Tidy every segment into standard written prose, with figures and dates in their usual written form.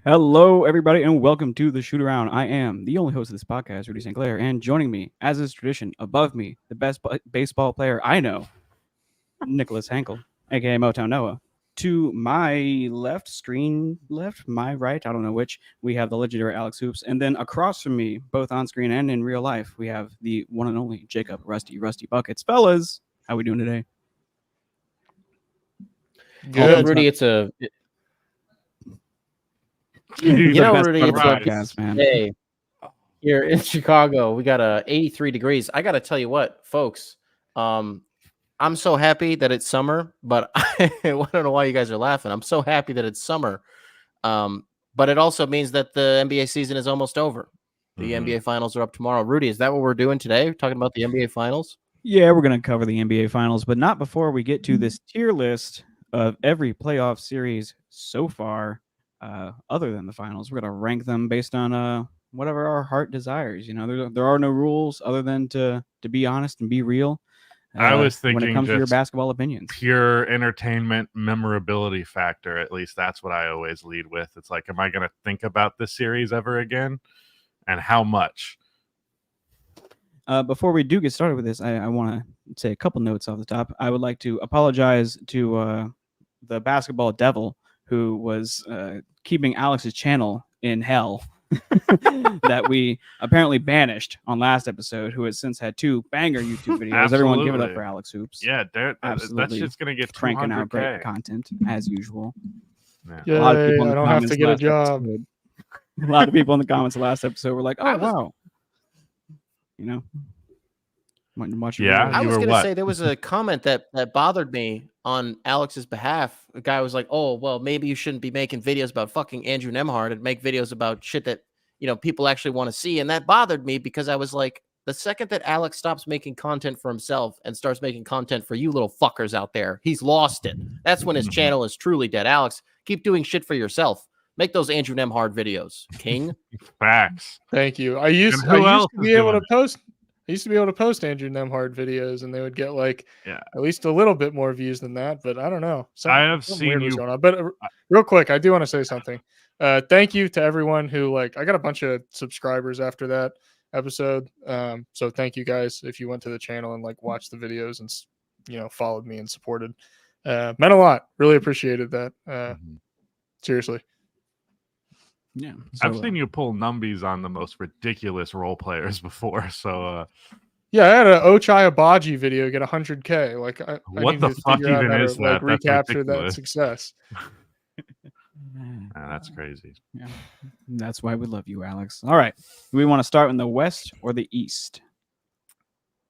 Hello, everybody, and welcome to the Shootaround. I am the only host of this podcast, Rudy Saint-Claire, and joining me, as is tradition, above me, the best baseball player I know, Nicholas Hankel, aka Motown Noah. To my left, screen left, my right, I don't know which, we have the legendary AlexHoops, and then across from me, both on screen and in real life, we have the one and only Jacob Rusty Buckets. Fellas, how we doing today? Good, Rudy. Rudy, it's podcast, man. Hey, here in Chicago, we got 83 degrees. I got to tell you what, folks, I'm so happy that it's summer, but I don't know why you guys are laughing. I'm so happy that it's summer. But it also means that the NBA season is almost over. The NBA finals are up tomorrow. Rudy, is that what we're doing today? We're talking about the NBA finals? Yeah, we're going to cover the NBA finals, but not before we get to this tier list of every playoff series so far. Other than the finals, we're going to rank them based on whatever our heart desires. You know, there are no rules other than to be honest and be real. I was thinking when it comes to your basketball opinions, pure entertainment memorability factor. At least that's what I always lead with. It's like, am I going to think about this series ever again, and how much? Before we do get started with this, I want to say a couple notes off the top. I would like to apologize to the basketball devil who was keeping Alex's channel in hell that we apparently banished on last episode, who has since had 2 banger YouTube videos. Absolutely. Everyone give it up for AlexHoops. Yeah, that's just going to get cranking out great content as usual. Yeah. A lot of people I don't have to get a job. A lot of people in the comments of last episode were like, oh, wow. You know? Yeah, I was going to say there was a comment that bothered me on Alex's behalf. A guy was like, "Oh, well, maybe you shouldn't be making videos about fucking Andrew Nembhard and make videos about shit that, you know, people actually want to see." And that bothered me because I was like, the second that Alex stops making content for himself and starts making content for you little fuckers out there, he's lost it. That's when his channel is truly dead. Alex, keep doing shit for yourself. Make those Andrew Nembhard videos, King. Facts. Thank you. I used to be able to post. I used to be able to post Andrew Nembhard videos, and they would get like at least a little bit more views than that. But I don't know. I have seen you. Going on. But real quick, I do want to say something. Thank you to everyone who I got a bunch of subscribers after that episode. So thank you guys if you went to the channel and watched the videos and followed me and supported. Meant a lot. Really appreciated that. Seriously. Yeah, I've seen you pull numbies on the most ridiculous role players before. So, yeah, I had an Ochai Abaji video get 100K. What the fuck even is that? Recapture that success. That's crazy. Yeah, that's why we love you, Alex. All right, do we want to start in the West or the East?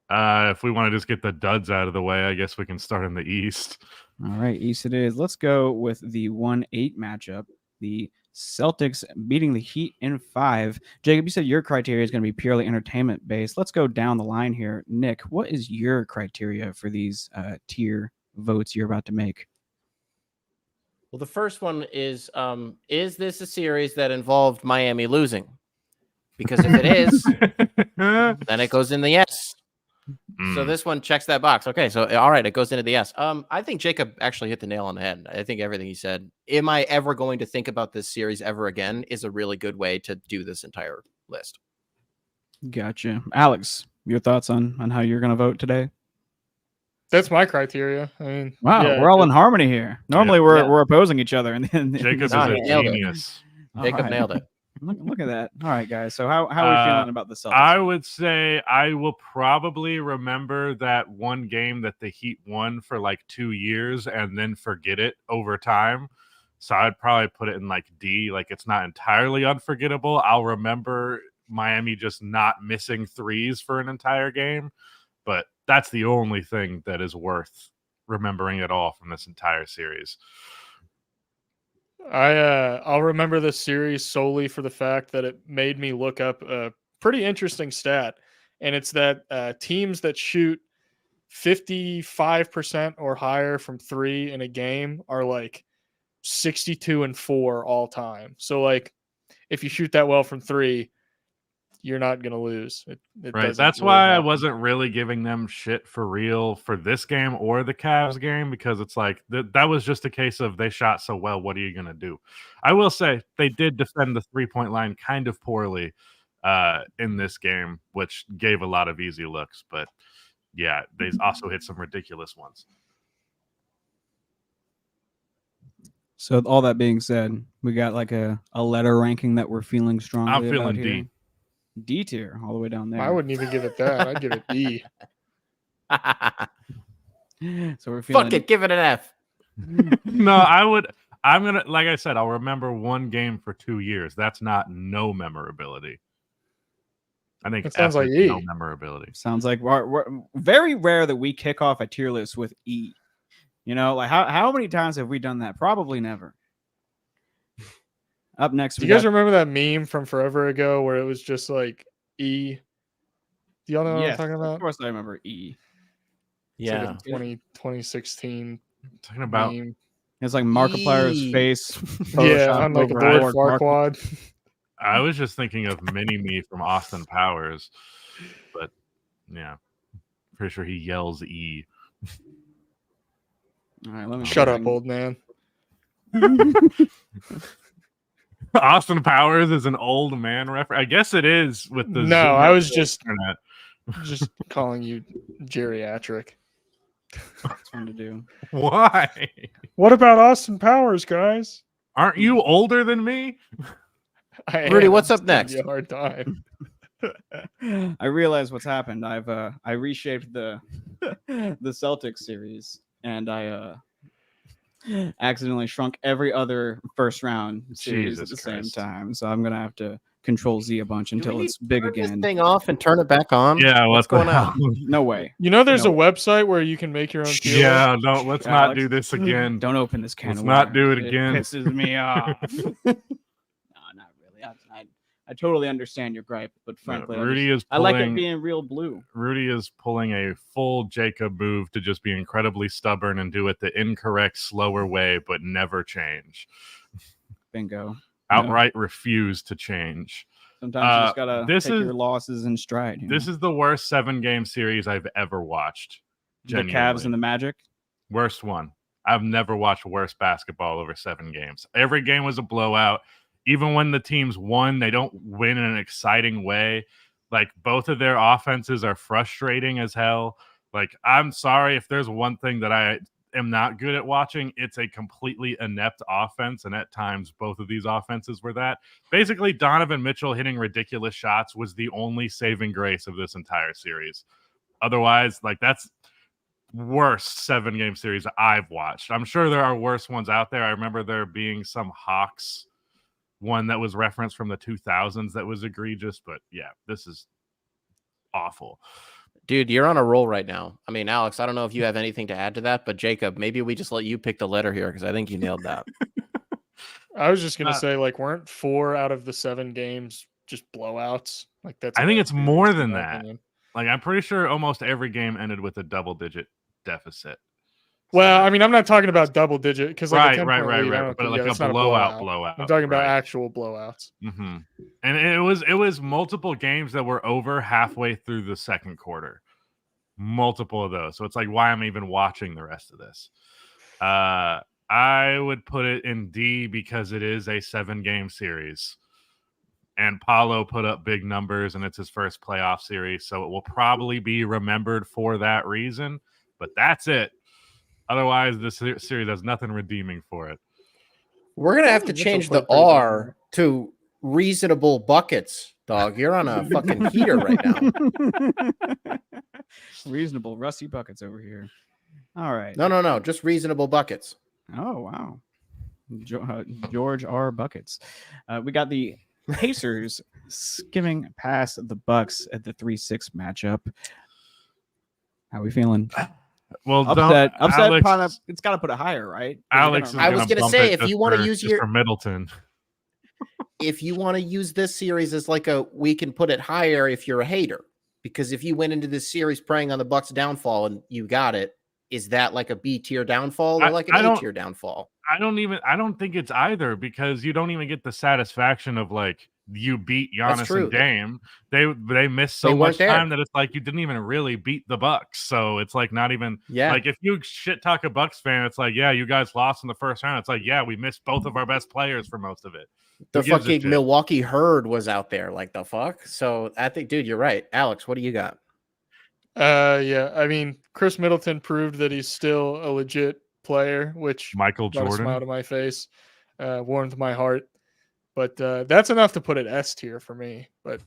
If we want to just get the duds out of the way, I guess we can start in the East. All right, East it is. Let's go with the 1-8 matchup. The Celtics beating the Heat in 5. Jacob, you said your criteria is going to be purely entertainment based. Let's go down the line here. Nick, what is your criteria for these tier votes you're about to make? Well, the first one is this a series that involved Miami losing? Because if it is, then it goes in the yes. So this one checks that box. Okay, so all right, it goes into the yes. I think Jacob actually hit the nail on the head. I think everything he said. Am I ever going to think about this series ever again? Is a really good way to do this entire list. Gotcha, Alex. Your thoughts on how you're going to vote today? That's my criteria. I mean, wow, we're all in harmony here. Normally, we're opposing each other, and then Jacob is a genius. Jacob nailed it. Look at that. All right, guys. So how are we feeling about the Celtics? I would say I will probably remember that one game that the Heat won for 2 years and then forget it over time. So I'd probably put it in D. It's not entirely unforgettable. I'll remember Miami just not missing threes for an entire game. But that's the only thing that is worth remembering at all from this entire series. I'll remember this series solely for the fact that it made me look up a pretty interesting stat, and it's that teams that shoot 55% or higher from 3 in a game are 62-4 all time. So if you shoot that well from 3, you're not gonna lose. It Right. doesn't That's really why I happen. wasn't really giving them shit for real for this game or the Cavs game, because it's like that was just a case of they shot so well. What are you going to do? I will say they did defend the 3-point line kind of poorly in this game, which gave a lot of easy looks. But yeah, they also hit some ridiculous ones. So all that being said, we got like a letter ranking that we're feeling strongly I'm about feeling here. D. D tier, all the way down there. I wouldn't even give it that. I'd give it D. So we're feeling. Fuck it, give it an F. No, I'm gonna, like I said, I'll remember one game for 2 years. That's not no memorability. I think That sounds F like is E. no memorability. Sounds like we're very rare that we kick off a tier list with E. You know, like how many times have we done that? Probably never. Up next, Do we you guys got, remember that meme from forever ago where it was just like E? Do y'all know what I'm yes, talking of about? course I remember E. It's like Yeah. a 2016 Talking about meme. It's like Markiplier's E. face. Yeah, photoshopped on like a over Lord Lord Farquaad. I was just thinking of Mini-Me from Austin Powers, but yeah, pretty sure he yells E. All right, let me Shut up, old man. Austin Powers is an old man reference. I guess it is with the No, Zoom I was just internet. calling you geriatric. It's fun to do. Why? What about Austin Powers, guys? Aren't you older than me? Rudy, am. what's It's up giving next? you a hard time. I realize what's happened. I reshaped the the Celtics series, and I accidentally shrunk every other first round series at Jesus the Christ. same time. So I'm gonna have to Control Z a bunch Do we until need it's big to turn again. This thing off and turn it back on. Yeah, what's what the going on? hell? No way. You know, there's No. a website where you can make your own tier list? Yeah, no, let's not Alex, do this again. Don't open this can Let's of not worms. do it again. Pisses me off. No, not really. I totally understand your gripe, but frankly, Rudy I like it pulling- being real blue. Rudy is pulling a full Jacob move to just be incredibly stubborn and do it the incorrect, slower way, but never change. Bingo. Outright refuse to change. Sometimes you just gotta this take is- your losses in stride. you This know? is the worst 7-game series I've ever watched. the Cavs and the Magic. Worst one. I've never watched worse basketball over 7 games. Every game was a blowout. Even when the teams won, they don't win in an exciting way. Like, both of their offenses are frustrating as hell. Like, I'm sorry if there's one thing that I am not good at watching, it's a completely inept offense. And at times, both of these offenses were that. Basically, Donovan Mitchell hitting ridiculous shots was the only saving grace of this entire series. Otherwise, like, that's worst 7-game series I've watched. I'm sure there are worse ones out there. I remember there being some Hawks one that was referenced from the 2000s that was egregious, but yeah, this is awful. Dude, you're on a roll right now. I mean, Alex, I don't know if you have anything to add to that, but Jacob, maybe we just let you pick the letter here because I think you nailed that. I was just gonna say, like, weren't 4 out of the 7 games just blowouts? Like, that's. I think a it's bad more series, in than my that. opinion. Like, I'm pretty sure almost every game ended with a double-digit deficit. Well, I mean, I'm not talking about double digit because like Right, lead, but like it's a not blowout. I'm talking about right. actual blowouts. Mm-hmm. And it was multiple games that were over halfway through the second quarter. Multiple of those. So it's like, why am I even watching the rest of this? I would put it in D because it is a 7-game series. And Paulo put up big numbers, and it's his first playoff series. So it will probably be remembered for that reason. But that's it. Otherwise, this series has nothing redeeming for it. We're going to have to Mitchell change played the pretty R to reasonable buckets, dog. You're on a fucking heater right now. Reasonable Rusty Buckets over here. All right. No. Just reasonable buckets. Oh wow. George R. Buckets. We got the Pacers skimming past the Bucks at the 3-6 matchup. How we feeling? Well, Upset. Alex, It's got to put it higher, right? Alex is I was gonna gonna bump say, it if just you wanna for- use just your- for Middleton. If you want to use this series as like we can put it higher if you're a hater, because if you went into this series preying on the Bucks downfall and you got it, is that like a B tier downfall or like an A tier downfall? I don't think it's either, because you don't even get the satisfaction of like you beat That's Giannis true. and Dame. They missed so They weren't much there. time that it's like you didn't even really beat the Bucks. So it's like not even like if you shit talk a Bucks fan, it's like, yeah, you guys lost in the first round. It's like, yeah, we missed both of our best players for most of it. The fucking Milwaukee Herd was out there. Like the fuck. So I think, dude, you're right. Alex, what do you got? Yeah, I mean, Chris Middleton proved that he's still a legit player, which Michael brought a smile Jordan. to my face, warmed my heart. But that's enough to put it S tier for me. But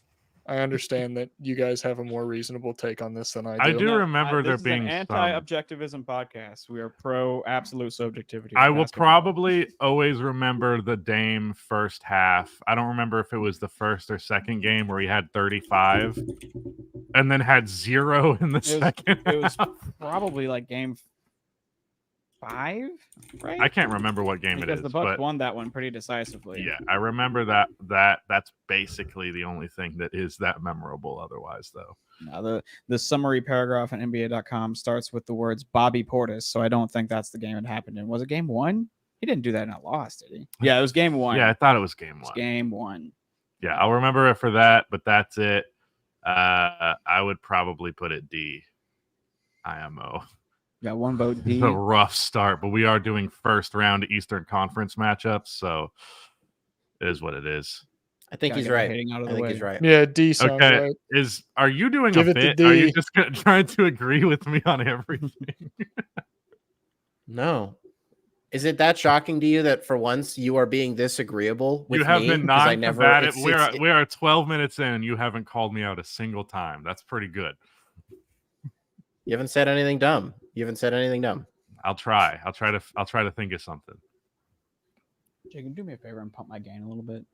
I understand that you guys have a more reasonable take on this than I do. I do remember there this is being an anti-objectivism podcast. We are pro absolute subjectivity. I will probably always remember the Dame first half. I don't remember if it was the first or second game where he had 35 and then had 0 in the second. It was probably like game 5, right? I can't remember what game because it is. the Bucks but won that one pretty decisively. yeah, I remember that's basically the only thing that is that memorable. Otherwise, though, now the summary paragraph on NBA.com starts with the words Bobby Portis, so I don't think that's the game it happened in. Was it game 1? He didn't do that in a loss, did he? Yeah, it was game 1. Yeah, I thought it was game 1. Game 1. Yeah, I'll remember it for that, but that's it. I would probably put it D. IMO. Got one vote D. It's a rough start, but we are doing first round Eastern Conference matchups, so it is what it is. I think he's right. I think he's right. Yeah, D sounds okay. right. Are you doing Give a it to bit? D. Are you just trying to agree with me on everything? No. Is it that shocking to you that for once you are being this agreeable with you have me? been Because non-combative. We are 12 minutes in and you haven't called me out a single time. That's pretty good. You haven't said anything dumb. I'll try to think of something. Jacob, do me a favor and pump my gain a little bit.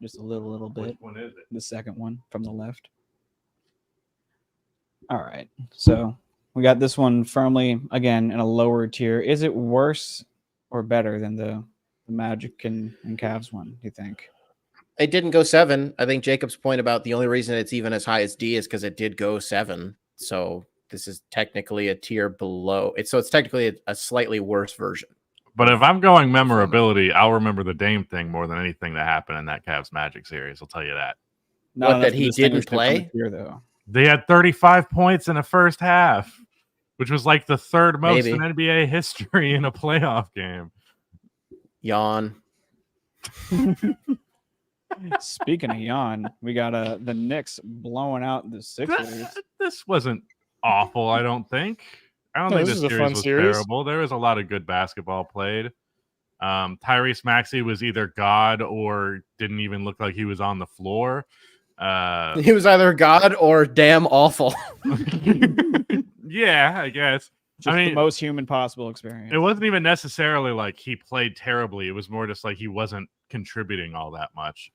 Just a little bit. Which one is it? The second one from the left. All right. So we got this one firmly, again, in a lower tier. Is it worse or better than the Magic and Cavs one, do you think? It didn't go 7. I think Jacob's point about the only reason it's even as high as D is because it did go 7. So this is technically a tier below. It's technically a slightly worse version. But if I'm going memorability, I'll remember the Dame thing more than anything that happened in that Cavs Magic series. I'll tell you that. What, that he didn't play? Tier, though. They had 35 points in the first half, which was like the third most Maybe. in NBA history in a playoff game. Yawn. Speaking of yawn, we got the Knicks blowing out the Sixers. This wasn't awful, I don't think. I don't think this series was terrible. There was a lot of good basketball played. Tyrese Maxey was either God or didn't even look like he was on the floor. He was either God or damn awful. Yeah, I guess. Just the most human possible experience. It wasn't even necessarily like he played terribly. It was more just like he wasn't contributing all that much.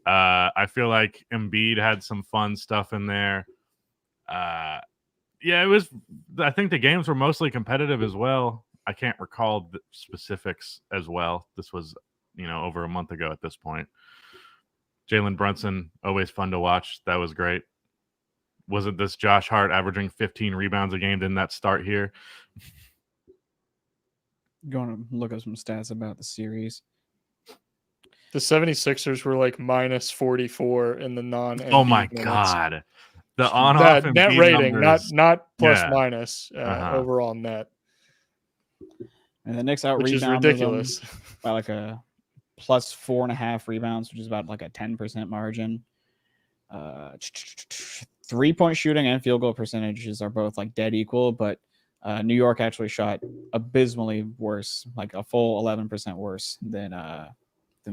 I feel like Embiid had some fun stuff in there. Yeah, it was. I think the games were mostly competitive as well. I can't recall the specifics as well. This was, over a month ago at this point. Jalen Brunson, always fun to watch. That was great. Wasn't this Josh Hart averaging 15 rebounds a game? Didn't that start here? Going to look up some stats about the series. The 76ers were like minus 44 in the non. Oh my God. The on-off net rating, numbers. not plus minus overall net. And the Knicks which is out-rebounded ridiculous by like a plus 4.5 rebounds, which is about like a 10% margin. 3-point shooting and field goal percentages are both like dead equal, but New York actually shot abysmally worse, like a full 11% worse than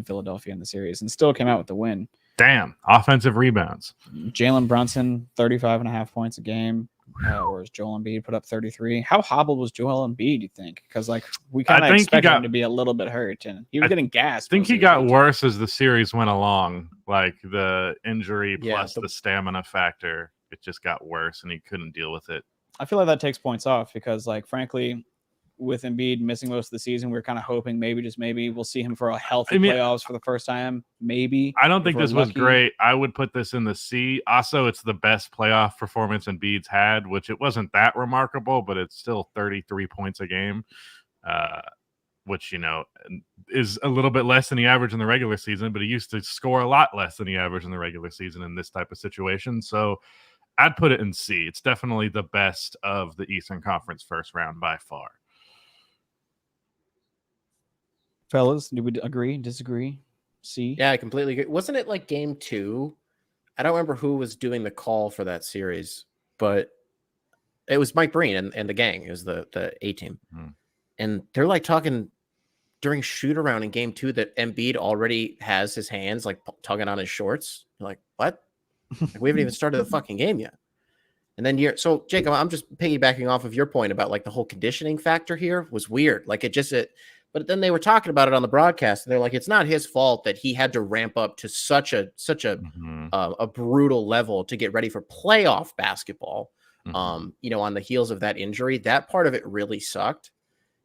Philadelphia in the series, and still came out with the win. Damn, offensive rebounds. Jalen Brunson, 35.5 points a game, whereas Joel Embiid put up 33. How hobbled was Joel Embiid, you think? Because like we kind of expected him to be a little bit hurt, and he was getting gassed. I think he got worse as the series went along. Like the injury plus the stamina factor, it just got worse, and he couldn't deal with it. I feel like that takes points off because, like, frankly, with Embiid missing most of the season, we're kind of hoping maybe we'll see him for a healthy playoffs for the first time. Maybe. I don't think this was great. I would put this in the C. Also, it's the best playoff performance Embiid's had, which it wasn't that remarkable, but it's still 33 points a game. which, is a little bit less than the average in the regular season, but he used to score a lot less than the average in the regular season in this type of situation. So I'd put it in C. It's definitely the best of the Eastern Conference first round by far. Fellas, do we agree, disagree? C? Yeah, I completely agree. Wasn't it like game 2? I don't remember who was doing the call for that series, but it was Mike Breen and the gang. It was the A team. And they're like talking during shoot around in game 2 that Embiid already has his hands like tugging on his shorts. You're like, what? Like, we haven't even started the fucking game yet. And then so Jacob, I'm just piggybacking off of your point about like the whole conditioning factor here was weird. Like but then they were talking about it on the broadcast, and they're like, it's not his fault that he had to ramp up to such a brutal level to get ready for playoff basketball. On the heels of that injury, that part of it really sucked,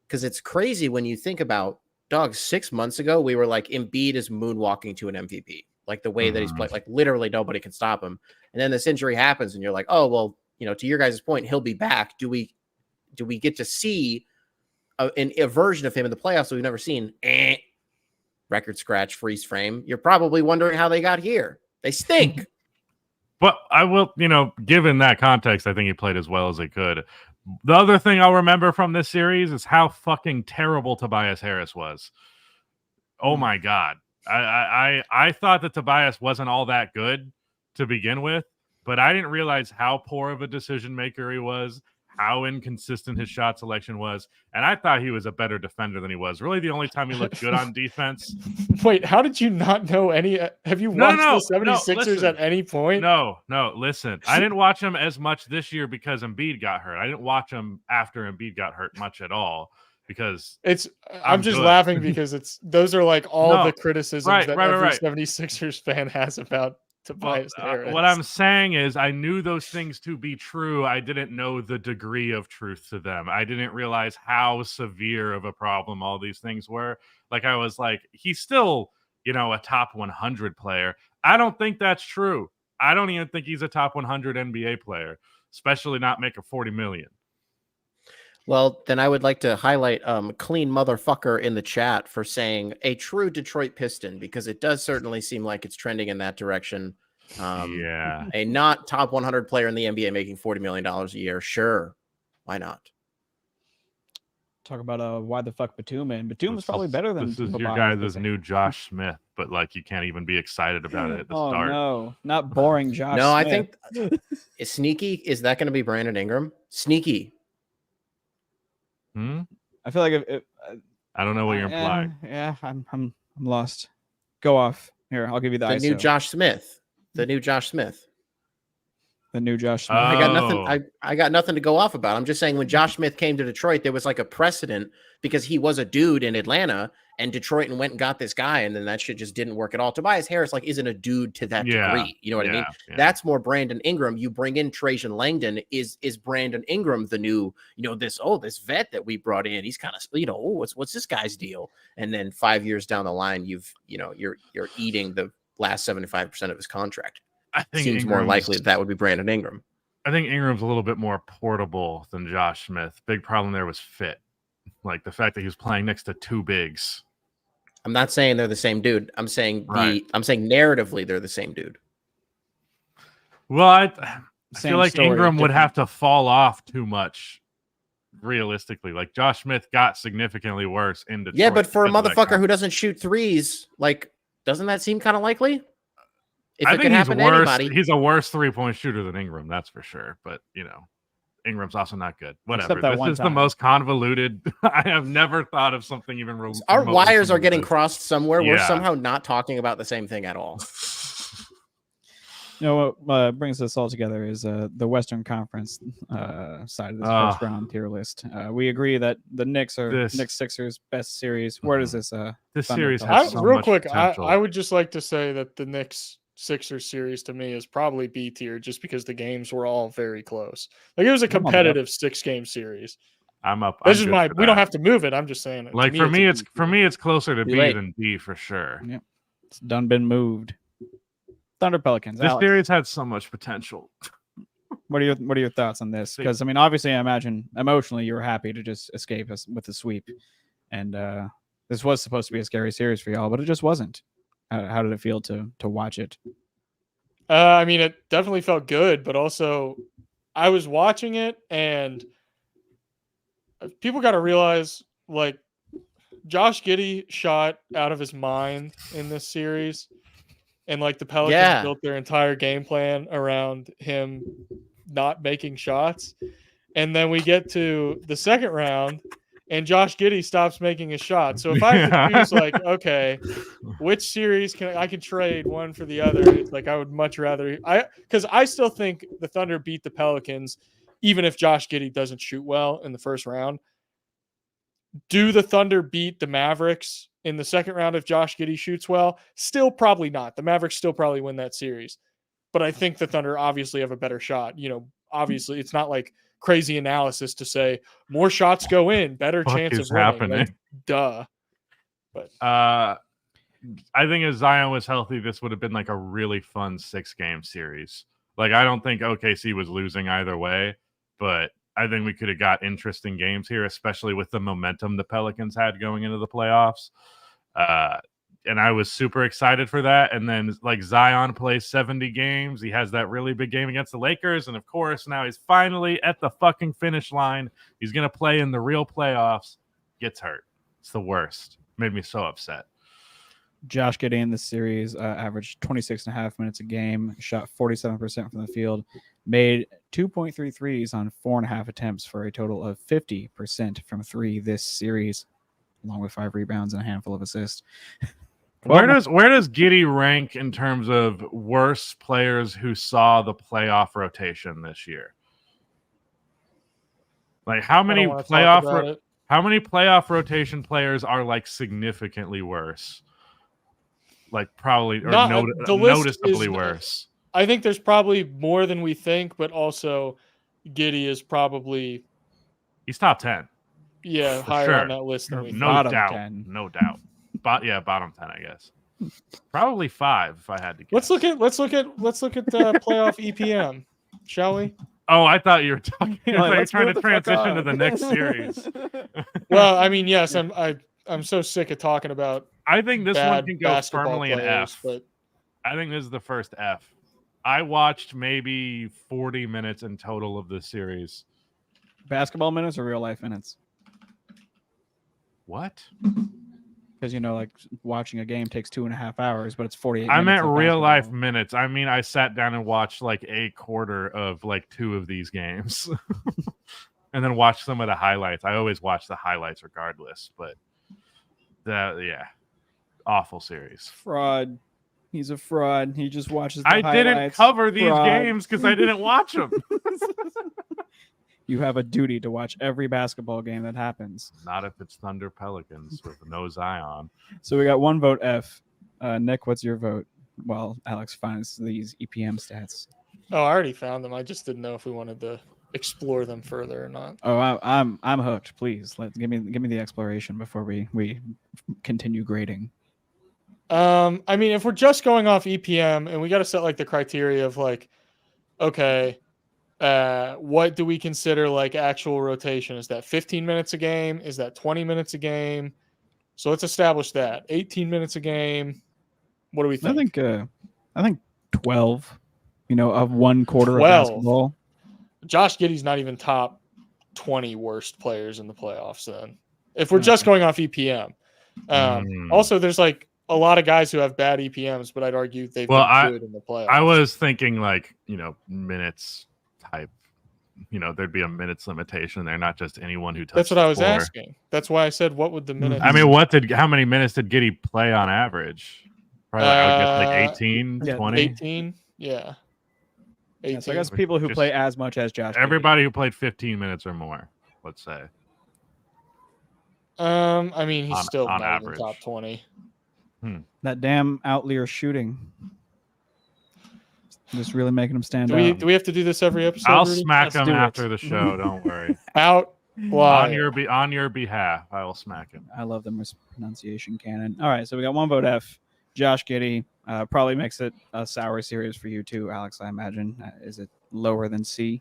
because it's crazy when you think about, dog, 6 months ago, we were like, Embiid is moonwalking to an MVP, like the way that he's played, like literally nobody can stop him. And then this injury happens, and you're like, oh, well, to your guys' point, he'll be back. Do we get to see a version of him in the playoffs that we've never seen? Record scratch, freeze frame. You're probably wondering how they got here. They stink. But I will, given that context, I think he played as well as he could. The other thing I'll remember from this series is how fucking terrible Tobias Harris was. Oh my God. I thought that Tobias wasn't all that good to begin with, but I didn't realize how poor of a decision maker he was, how inconsistent his shot selection was, and I thought he was a better defender than he was. Really, the only time he looked good on defense. Wait, how did you not know any? Have you watched the 76ers at any point? No, listen. I didn't watch him as much this year because Embiid got hurt. I didn't watch him after Embiid got hurt much at all, because I'm just laughing because those are like all the criticisms that every 76ers fan has about Tobias Harris. What I'm saying is, I knew those things to be true. I didn't know the degree of truth to them. I didn't realize how severe of a problem all these things were. Like, I was like, he's still, a top 100 player. I don't think that's true. I don't even think he's a top 100 NBA player, especially not making $40 million. Well, then I would like to highlight Clean Motherfucker in the chat for saying a true Detroit Piston, because it does certainly seem like it's trending in that direction. A not top 100 player in the NBA making $40 million a year. Sure. Why not? Talk about why the fuck Batum, and Batum was probably better than this is your guys' new Josh Smith, but like you can't even be excited about it at the start. No, not boring Josh No, Smith. I think is Sneaky. Is that going to be Brandon Ingram? Sneaky. I feel like I don't know what you're implying. Yeah, I'm lost. Go off. Here, I'll give you the new Josh Smith. The new Josh Smith. The new Josh Smith. I got nothing. I got nothing to go off about. I'm just saying, when Josh Smith came to Detroit, there was like a precedent because he was a dude in Atlanta, and Detroit went and got this guy, and then that shit just didn't work at all. Tobias Harris isn't a dude to that degree. You know what I mean? Yeah. That's more Brandon Ingram. You bring in Trajan Langdon. Is Brandon Ingram the new, this vet that we brought in? He's kind of, what's this guy's deal? And then 5 years down the line, you're eating the last 75% of his contract. I think seems more likely that would be Brandon Ingram. I think Ingram's a little bit more portable than Josh Smith. Big problem there was fit. Like the fact that he was playing next to two bigs. I'm not saying they're the same dude. I'm saying narratively they're the same dude. Well, I feel like Ingram would have to fall off too much, realistically. Like Josh Smith got significantly worse in Detroit. Yeah, but for a motherfucker who doesn't shoot threes, like, doesn't that seem kind of likely? I think he's a worse 3-point shooter than Ingram, that's for sure. But, Ingram's also not good. Whatever. This is the most convoluted. I have never thought of something even real. Our wires are getting crossed somewhere. Yeah. We're somehow not talking about the same thing at all. What brings us all together is the Western Conference side of this first round tier list. We agree that the Knicks are Knicks Sixers best series. Where does this series has so real much quick? potential. I would just like to say that the Knicks Sixers series to me is probably B tier, just because the games were all very close. Like, it was a competitive 6-game series. I'm up. This is we don't have to move it. I'm just saying it. Like, for me, it's closer to B than D for sure. Yep. It's done been moved. Thunder Pelicans. This Alex, series had so much potential. What are your thoughts on this? Because obviously I imagine emotionally you were happy to just escape us with the sweep. And this was supposed to be a scary series for y'all, but it just wasn't. How did it feel to watch it? I mean, it definitely felt good, but also I was watching it, and people got to realize, like, Josh Giddey shot out of his mind in this series, and like the Pelicans built their entire game plan around him not making shots. And then we get to the second round, and Josh Giddey stops making a shot. So if I have to choose, like, okay, which series I can trade one for the other? It's like I would much rather because I still think the Thunder beat the Pelicans, even if Josh Giddey doesn't shoot well in the first round. Do the Thunder beat the Mavericks in the second round if Josh Giddey shoots well? Still probably not. The Mavericks still probably win that series. But I think the Thunder obviously have a better shot. You know, obviously it's not like crazy analysis to say more shots go in, better chance of winning. Happening? Like, duh. But I think if Zion was healthy, this would have been like a really fun 6-game series. Like, I don't think OKC was losing either way, but I think we could have got interesting games here, especially with the momentum the Pelicans had going into the playoffs. And I was super excited for that. And then, like, Zion plays 70 games. He has that really big game against the Lakers. And, of course, now he's finally at the fucking finish line. He's going to play in the real playoffs. Gets hurt. It's the worst. Made me so upset. Josh Giddey in this series averaged 26.5 minutes a game, shot 47% from the field, made 2.3 threes on 4.5 attempts for a total of 50% from three this series, along with 5 rebounds and a handful of assists. Where does Giddey rank in terms of worst players who saw the playoff rotation this year? Like, how many playoff rotation players are like significantly worse? Like, probably or noticeably worse. I think there's probably more than we think, but also Giddey is probably he's top 10. Yeah, higher on that list than we think. No doubt. 10. No doubt. Bottom 10, I guess. Probably 5 if I had to guess. Let's look at the playoff EPM, shall we? Oh, I thought you were talking. You're trying to transition to the next series. Well, I mean, yes, I'm so sick of talking about. I think this one can go firmly players, an F. But I think this is the first F. I watched maybe 40 minutes in total of this series. Basketball minutes or real life minutes? What? Because, you know, like watching a game takes 2.5 hours, but it's 48 minutes. I meant real life minutes. I mean, I sat down and watched like a quarter of like 2 of these games and then watched some of the highlights. I always watch the highlights regardless, but awful series. Fraud. He's a fraud. He just watches the highlights. I didn't cover these games because I didn't watch them. You have a duty to watch every basketball game that happens. Not if it's Thunder Pelicans with no Zion. So we got 1 vote F. Nick, what's your vote? Well, Alex finds these EPM stats. Oh, I already found them. I just didn't know if we wanted to explore them further or not. Oh, I'm hooked. Please, give me the exploration before we continue grading. I mean, if we're just going off EPM and we got to set like the criteria of like, okay, what do we consider like actual rotation? Is that 15 minutes a game? Is that 20 minutes a game? So let's establish that 18 minutes a game. What do we think? I think 12, of 1 quarter 12. Of basketball. Josh Giddey's not even top 20 worst players in the playoffs then. If we're just going off EPM. Also there's like a lot of guys who have bad EPMs, but I'd argue they've been good in the playoffs. I was thinking like, minutes type, there'd be a minutes limitation there, not just anyone who touched. That's what I was asking. That's why I said, what would the minutes? I mean, how many minutes did Giddey play on average? Probably I would guess like 18, 20. 18, yeah. 18. Yeah, so I guess people who play as much as Josh. Everybody who played 15 minutes or more, let's say. I mean, he's still on not average. even top 20. That damn outlier shooting. Just really making him stand out. Do we have to do this every episode? I'll Rudy? smack him after the show. Don't worry. On your behalf, I will smack him. I love the mispronunciation canon. All right, so we got 1 vote F. Josh Giddey probably makes it a sour series for you too, Alex. I imagine. Is it lower than C?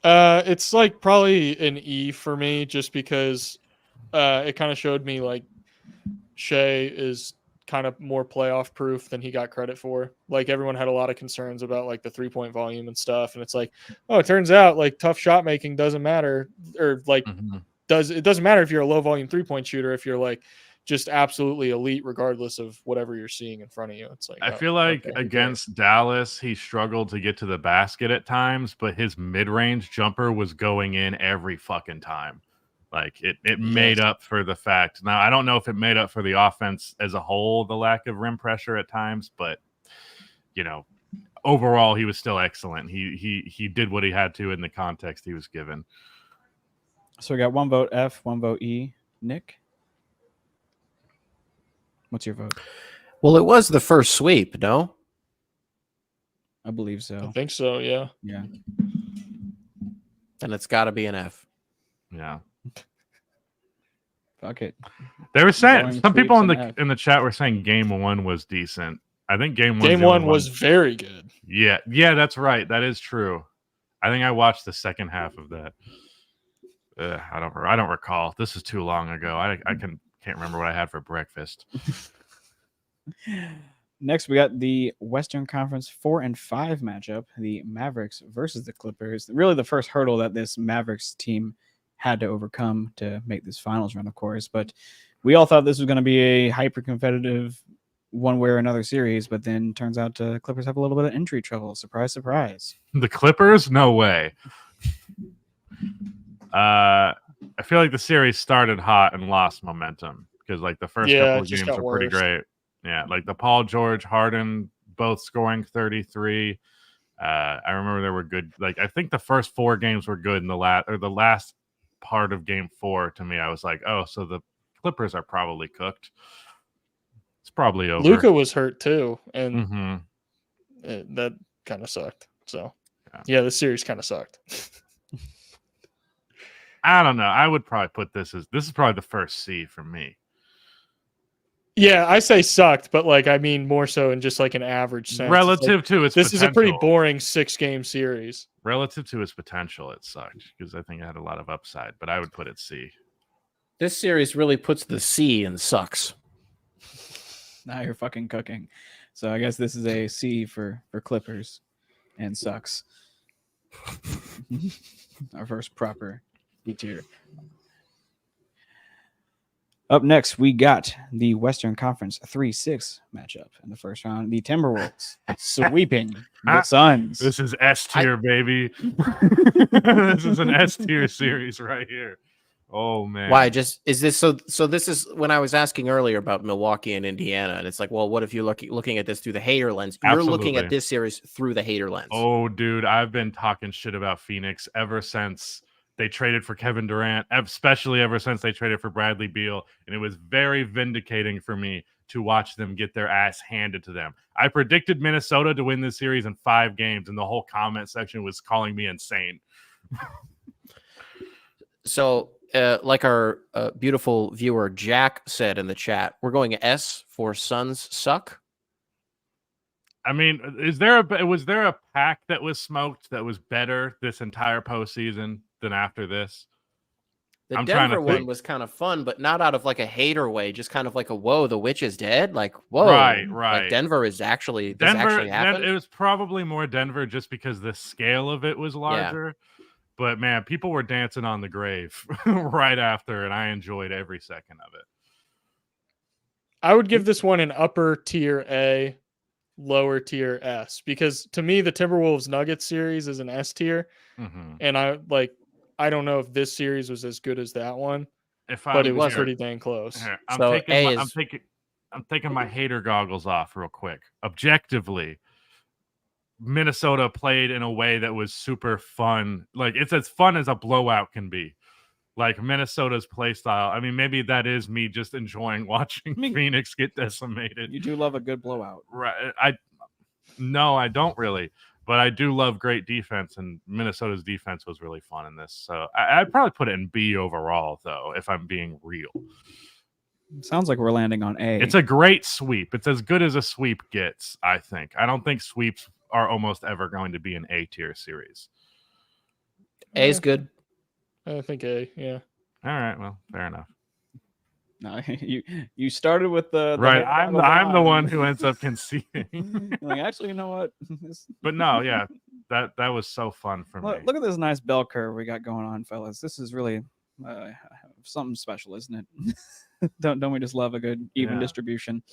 It's like probably an E for me, just because it kind of showed me like Shea is kind of more playoff proof than he got credit for. Like everyone had a lot of concerns about like the 3-point volume and stuff. And it's like, oh, it turns out like tough shot making doesn't matter, or like it doesn't matter if you're a low volume 3-point shooter, if you're like just absolutely elite, regardless of whatever you're seeing in front of you. It's like, I feel like against Dallas, he struggled to get to the basket at times, but his mid-range jumper was going in every fucking time. Like it made up for the fact. Now, I don't know if it made up for the offense as a whole, the lack of rim pressure at times, but overall he was still excellent. He did what he had to in the context he was given. So we got 1 vote F, 1 vote E. Nick, what's your vote? Well, it was the first sweep, no? I believe so. I think so, yeah. Yeah. And it's got to be an F. Yeah. Fuck it. They were saying some people in F. the chat were saying game 1 was decent. I think game 1 was very good. Yeah, that's right. That is true. I think I watched the second half of that. I don't recall. This is too long ago. I can't remember what I had for breakfast. Next, we got the Western Conference 4 and 5 matchup, the Mavericks versus the Clippers. Really the first hurdle that this Mavericks team had to overcome to make this finals run, of course. But we all thought this was going to be a hyper-competitive one way or another series, but then turns out Clippers have a little bit of injury trouble. Surprise, surprise. The Clippers? No way. I feel like the series started hot and lost momentum because like the first couple of games were pretty great. Yeah, like the Paul George, Harden both scoring 33. I remember there were good. Like I think the first 4 games were good in the last part of game 4. To me, I was like, oh, so the Clippers are probably cooked. It's probably over. Luka was hurt too, and that kind of sucked. So yeah, this series kind of sucked. I don't know. I would probably put this is probably the first C for me. Yeah, I say sucked, but like I mean more so in just like an average sense. Relative to its this potential. is a pretty boring 6-game series. Relative to its potential, it sucked because I think it had a lot of upside, but I would put it C. This series really puts the C in sucks. Now you're fucking cooking. So I guess this is a C for Clippers and sucks. Our first proper D tier. Up next, we got the Western Conference 3-6 matchup in the first round. The Timberwolves sweeping the Suns. This is S tier, baby. This is an S tier series right here. Oh man. Why? Is this so this is when I was asking earlier about Milwaukee and Indiana, and it's like, well, what if you're looking at this through the hater lens? You're looking at this series through the hater lens. Oh, dude, I've been talking shit about Phoenix ever since they traded for Kevin Durant, especially ever since they traded for Bradley Beal, and it was very vindicating for me to watch them get their ass handed to them. I predicted Minnesota to win this series in 5 games, and the whole comment section was calling me insane. So, like our beautiful viewer Jack said in the chat, we're going S for Suns suck. I mean, was there a pack that was smoked that was better this entire postseason than after this? The Denver one was kind of fun, but not out of like a hater way, just kind of like a whoa, the witch is dead. Like, whoa, right. Like Denver is actually Denver. It was probably more Denver just because the scale of it was larger. Yeah. But man, people were dancing on the grave right after, and I enjoyed every second of it. I would give this one an upper tier A, lower tier S, because to me the Timberwolves Nuggets series is an S tier, and I don't know if this series was as good as that one, but it was pretty dang close. Here, I'm taking my hater goggles off real quick. Objectively, Minnesota played in a way that was super fun. Like it's as fun as a blowout can be. Like Minnesota's play style. I mean, maybe that is me just enjoying watching Phoenix get decimated. You do love a good blowout. Right. No, I don't really. But I do love great defense, and Minnesota's defense was really fun in this. So I'd probably put it in B overall, though, if I'm being real. Sounds like we're landing on A. It's a great sweep. It's as good as a sweep gets, I think. I don't think sweeps are almost ever going to be an A-tier series. A is good. I think A, yeah. All right, well, fair enough. No, you started with the Right. hate I'm battle the line. one who ends up conceding. Like, actually, you know what? But no, yeah, that was so fun for me. Look at this nice bell curve we got going on, fellas. This is really something special, isn't it? Don't we just love a good even Yeah. distribution?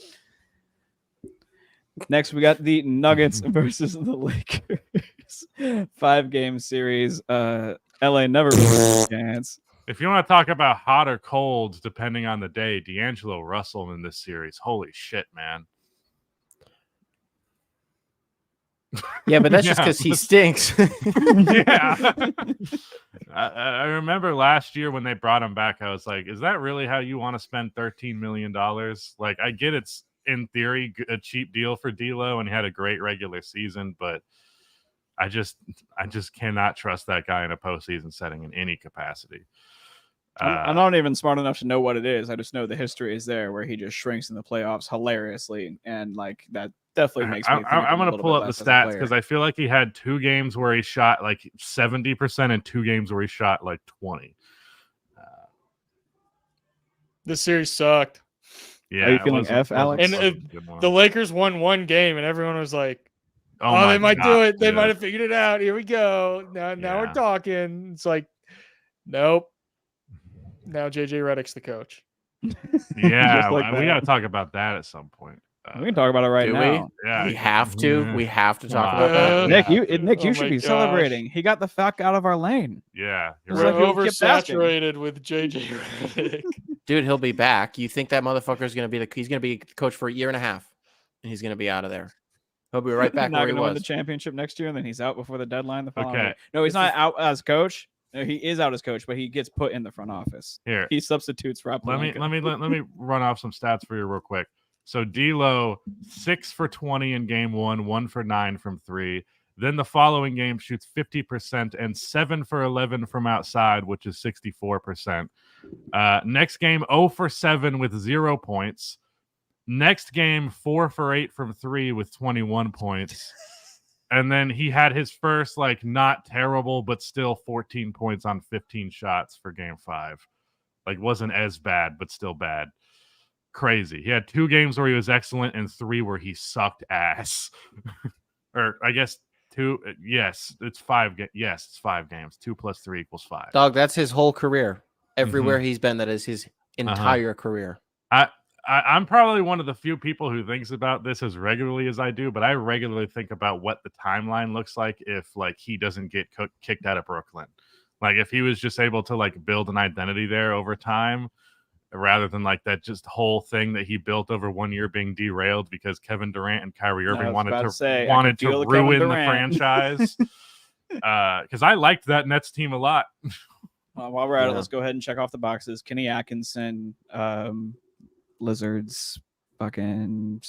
Next, we got the Nuggets versus the Lakers. 5-game series. LA never really had a chance. If you want to talk about hot or cold, depending on the day, D'Angelo Russell in this series. Holy shit, man. Yeah, but that's just Yeah. because he stinks. Yeah. I remember last year when they brought him back, I was like, is that really how you want to spend $13 million? Like, I get it's in theory a cheap deal for D'Lo, and he had a great regular season, but I just cannot trust that guy in a postseason setting in any capacity. I'm not even smart enough to know what it is. I just know the history is there where he just shrinks in the playoffs hilariously, and like that definitely makes me. I'm going to pull up the stats because I feel like he had 2 games where he shot like 70% and 2 games where he shot like 20. This series sucked. Yeah, Are you feeling F, Alex? And the Lakers won 1 game, and everyone was like, "Oh, they might do it. They dude. might have figured it out. Here we go. Now we're talking." It's like, nope. Now JJ Redick's the coach. Yeah, like we got to talk about that at some point. We can talk about it right Do now. Yeah, we have to. Yeah. We have to talk Wow. about that. Nick, you Oh should my be gosh. celebrating. He got the fuck out of our lane. Yeah, you're It's We're like right. you kept asking. oversaturated with JJ Redick. Dude, he'll be back. You think that motherfucker is going to be he's going to be coach for a year and a half, and he's going to be out of there. He'll be right back Not where he going to win the was. championship next year, and then he's out before the deadline the following Okay. year. No, he's This not is- out as coach. No, he is out as coach, but he gets put in the front office. Here, He substitutes Rob. let me Pelinka. let me run off some stats for you real quick. So D'Lo 6 for 20 in game 1, 1 for 9 from 3. Then the following game shoots 50% and 7 for 11 from outside, which is 64%. Next game 0 for 7 with 0 points. Next game 4 for 8 from 3 with 21 points. And then he had his first like not terrible but still 14 points on 15 shots for game 5. Like wasn't as bad but still bad. Crazy. He had 2 games where he was excellent and 3 where he sucked ass. Or I guess 2. Yes, it's 5. Yes, it's 5 games. 2 plus 3 equals 5. Dog, that's his whole career. Everywhere he's been, that is his entire career. I'm probably one of the few people who thinks about this as regularly as I do, but I regularly think about what the timeline looks like if like he doesn't get kicked out of Brooklyn. Like if he was just able to like build an identity there over time, rather than like that just whole thing that he built over 1 year being derailed because Kevin Durant and Kyrie Irving wanted to ruin the franchise. Because I liked that Nets team a lot. While we're at it, let's go ahead and check off the boxes. Kenny Atkinson, Lizards, fucking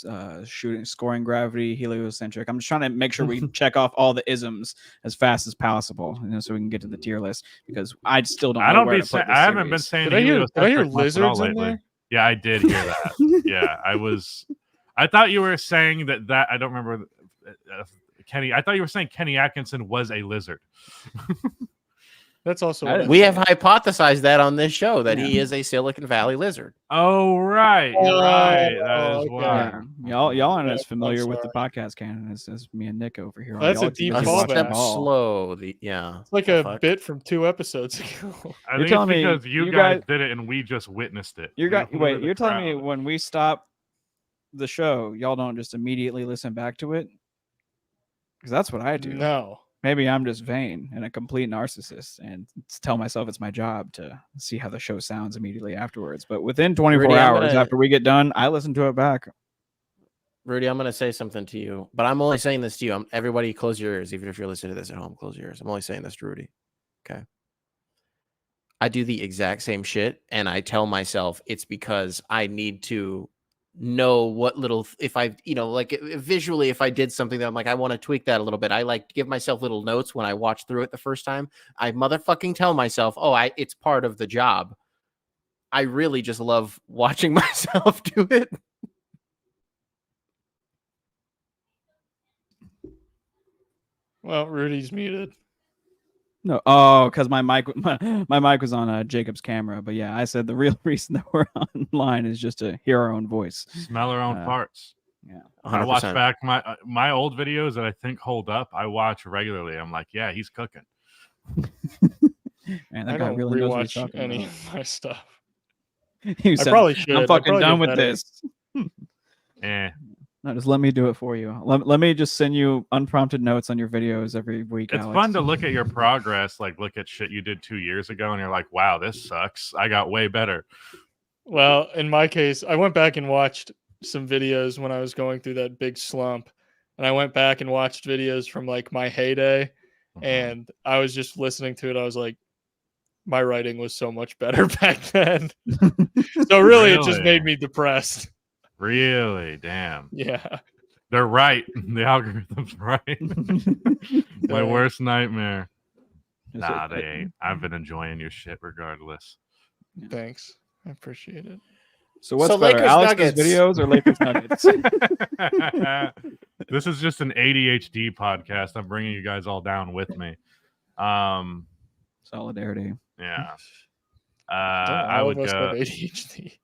shooting, scoring gravity, heliocentric. I'm just trying to make sure we check off all the isms as fast as possible, so we can get to the tier list because I still don't. I know don't where be to put saying. this I haven't been series. saying. Did I hear heliocentric much at lizards all in lately. there? Yeah, I did hear that. Yeah, I was. I thought you were saying that. I don't remember. Kenny. I thought you were saying Kenny Atkinson was a lizard. That's also I didn't We say have it. hypothesized that on this show that he Yeah. is a Silicon Valley lizard. Oh right, you're right. That is okay. why. Yeah. Y'all aren't Yeah, as I'm familiar with the podcast canon as me and Nick over here. That's Y'all a deep just He's watch a the step ball. slow. Yeah. It's like The a fuck? bit from 2 episodes ago. I You're think it's telling me because you you guys guys- did it and we just witnessed it. You're We were the you're telling me crowd. when we stop the show, y'all don't just immediately listen back to it? Because that's what I do. No. Maybe I'm just vain and a complete narcissist and tell myself it's my job to see how the show sounds immediately afterwards. But within 24 Rudy, I'm hours gonna- after we get done, I listen to it back. Rudy, I'm going to say something to you, but I'm only saying this to you. Everybody close your ears. Even if you're listening to this at home, close your ears. I'm only saying this to Rudy. Okay. I do the exact same shit. And I tell myself it's because I need to know what little, if I, like visually, if I did something that I'm like, I want to tweak that a little bit. I like give myself little notes when I watch through it the first time. I motherfucking tell myself, it's part of the job. I really just love watching myself do it. Well, Rudy's muted. No, because my mic was on Jacob's camera. But yeah, I said the real reason that we're online is just to hear our own voice. Smell our own farts. Yeah, 100%. I watch back my old videos that I think hold up. I watch regularly. I'm like, yeah, he's cooking. Man, I that guy don't really knows what he's rewatch talking any about. of my stuff. You I said, probably should. I'm I fucking probably done get with better. this. No, just let me do it for you. Let me just send you unprompted notes on your videos every week. it's Alex. fun to look at your progress, like look at shit you did 2 years ago, and you're like, wow, this sucks. I got way better. Well, in my case, I went back and watched some videos when I was going through that big slump, and I went back and watched videos from like my heyday, and I was just listening to it. I was like, my writing was so much better back then. So really, it just made me depressed. Really? Damn. Yeah. They're right. The algorithm's right. My worst nightmare. Nah, they ain't. I've been enjoying your shit regardless. Thanks. I appreciate it. So what's So better, Lakers Alex's Nuggets. videos or Lakers Nuggets? This is just an ADHD podcast. I'm bringing you guys all down with me. Solidarity. Yeah. I would have go. ADHD.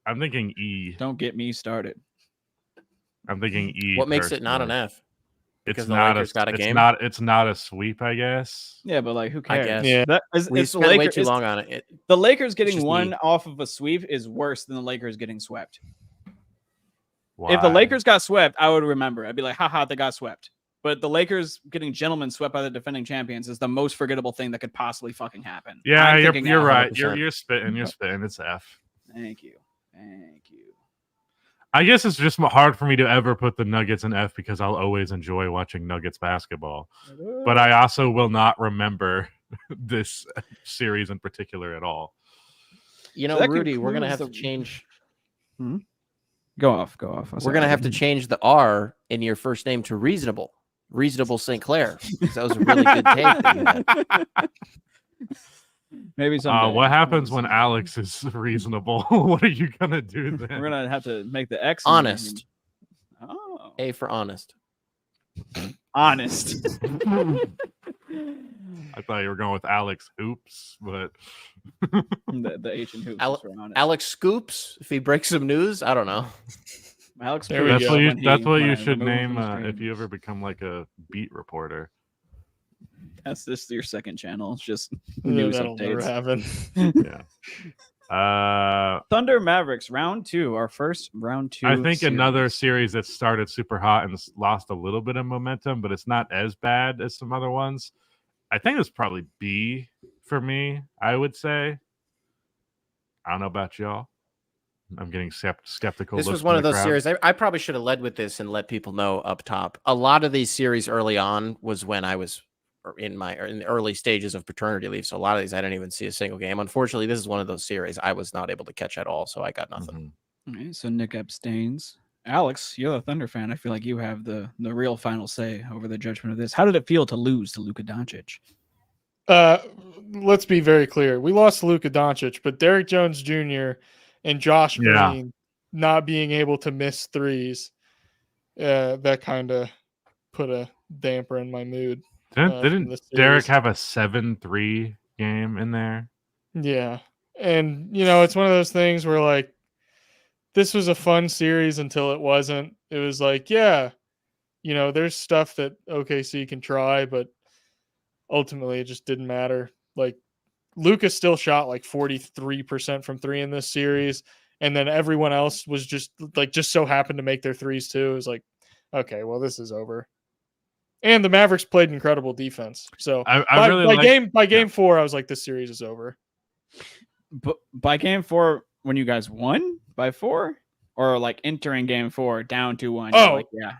I'm thinking E. Don't get me started. I'm thinking E. What makes it not an personally. F? It's Because the not Lakers got a game? It's not a sweep, I guess. Yeah, but like, who I cares? guess. Yeah. That is, We it's spent way Lakers, too long on it. the Lakers getting just one me. off of a sweep is worse than the Lakers getting swept. Why? If the Lakers got swept, I would remember. I'd be like, haha, they got swept. But the Lakers getting gentlemen swept by the defending champions is the most forgettable thing that could possibly fucking happen. Yeah, I'm you're thinking F. right. 100%. You're spitting. You're spitting. It's F. Thank you. Thank you. I guess it's just hard for me to ever put the Nuggets in F because I'll always enjoy watching Nuggets basketball. But I also will not remember this series in particular at all. You So know, that Rudy, we're gonna have concludes to change. Go off. We're gonna have to change the R in your first name to Reasonable. Reasonable Saint-Claire. That was a really good take that you had. Maybe someday. What happens when Alex is reasonable? What are you gonna do then? We're gonna have to make the X in Honest. there. Oh, A for honest. honest. I thought you were going with AlexHoops, but the H and hoops. Ale- is for honest. Alex Scoops, if he breaks some news, I don't know. Alex. There we Proves go. that's what you when he- that's what when you I should remove him name from the if stream. you ever become like a beat reporter. That's just your second channel. It's just Yeah, news that'll never updates. happen. Yeah. Thunder Mavericks round 2, our first round 2. I think series. another series that started super hot and lost a little bit of momentum, but it's not as bad as some other ones. I think it's probably B for me, I would say. I don't know about y'all. I'm getting skeptical. This looks was from one the of those crowd. series. I probably should have led with this and let people know up top. A lot of these series early on was when I was in the early stages of paternity leave. So a lot of these I didn't even see a single game. Unfortunately, this is one of those series I was not able to catch at all. So I got nothing. Mhm. All right, so Nick abstains. Alex, you're a Thunder fan. I feel like you have the real final say over the judgment of this. How did it feel to lose to Luka Doncic? Let's be very clear. We lost to Luka Doncic, but Derek Jones Jr. and Josh Yeah. Green not being able to miss threes, that kind of put a damper in my mood. from Didn't this Derek series. have a 7-3 game in there? Yeah. And, it's one of those things where, like, this was a fun series until it wasn't. It was like, yeah, there's stuff that OKC can try, but ultimately it just didn't matter. Like, Lucas still shot like 43% from three in this series. And then everyone else was just so happened to make their threes too. It was like, okay, well, this is over. And the Mavericks played incredible defense. So by game 4, I was like, this series is over. But by game 4, when you guys won by 4, or like entering game 4 down 2-1? Oh, like, yeah.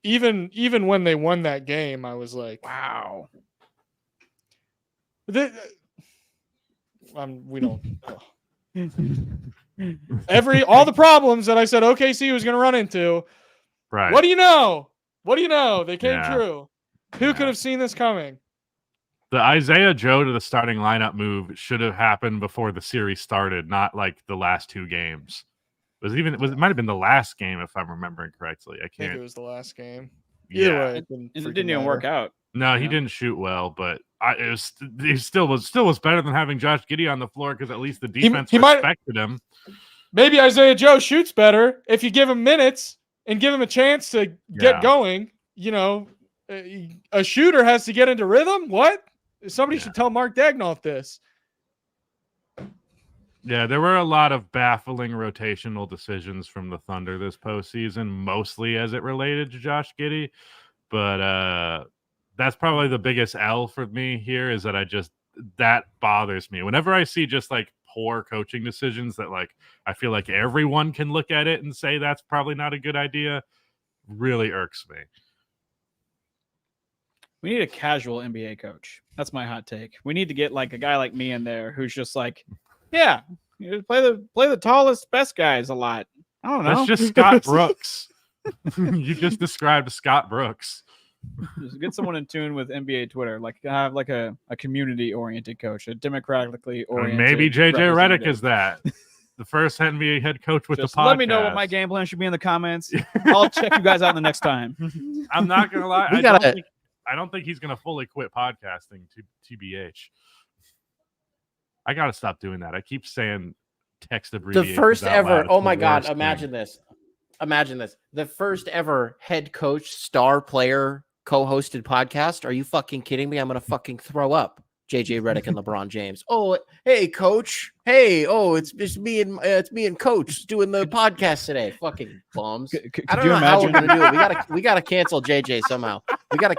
Even when they won that game, I was like, Wow. We don't. All the problems that I said OKC was going to run into. Right. What do you know? They came Yeah. true. Who could have seen this coming? The Isaiah Joe to the starting lineup move should have happened before the series started, not like the last 2 games. It might have been the last game if I'm remembering correctly. I I think can't. it was the last game. Either way, And it didn't even work out. No, he Yeah. didn't shoot well, but He still was better than having Josh Giddey on the floor because at least the defense he might- respected him. Maybe Isaiah Joe shoots better if you give him minutes and give him a chance to get going. You know, a shooter has to get into rhythm. What? Somebody should tell Mark Daigneault this. Yeah, there were a lot of baffling rotational decisions from the Thunder this postseason, mostly as it related to Josh Giddey. But that's probably the biggest L for me here is that that bothers me. Whenever I see just like poor coaching decisions that like I feel like everyone can look at it and say that's probably not a good idea, really irks me. We need a casual NBA coach. That's my hot take. We need to get like a guy like me in there who's just like, yeah, you play the tallest, best guys a lot. I don't know. That's just Scott Brooks. You just described Scott Brooks. Just get someone in tune with NBA Twitter, like have like a community-oriented coach, a democratically oriented. Maybe JJ Redick is that. The first NBA head coach with just the podcast. Let me know what my game plan should be in the comments. I'll check you guys out the next time. I'm not gonna lie. I don't think he's gonna fully quit podcasting. TBH. I gotta stop doing that. I keep saying text abbreviations. The first out ever. loud. Oh It's my the God! worst Imagine thing. this. Imagine this. The first ever head coach, star player, co-hosted podcast. Are you fucking kidding me? I'm gonna fucking throw up. JJ Redick and LeBron James. Oh, hey, coach. Hey, it's me and coach doing the podcast today. Fucking bums. I don't know how we're gonna do it. We gotta cancel JJ somehow. We gotta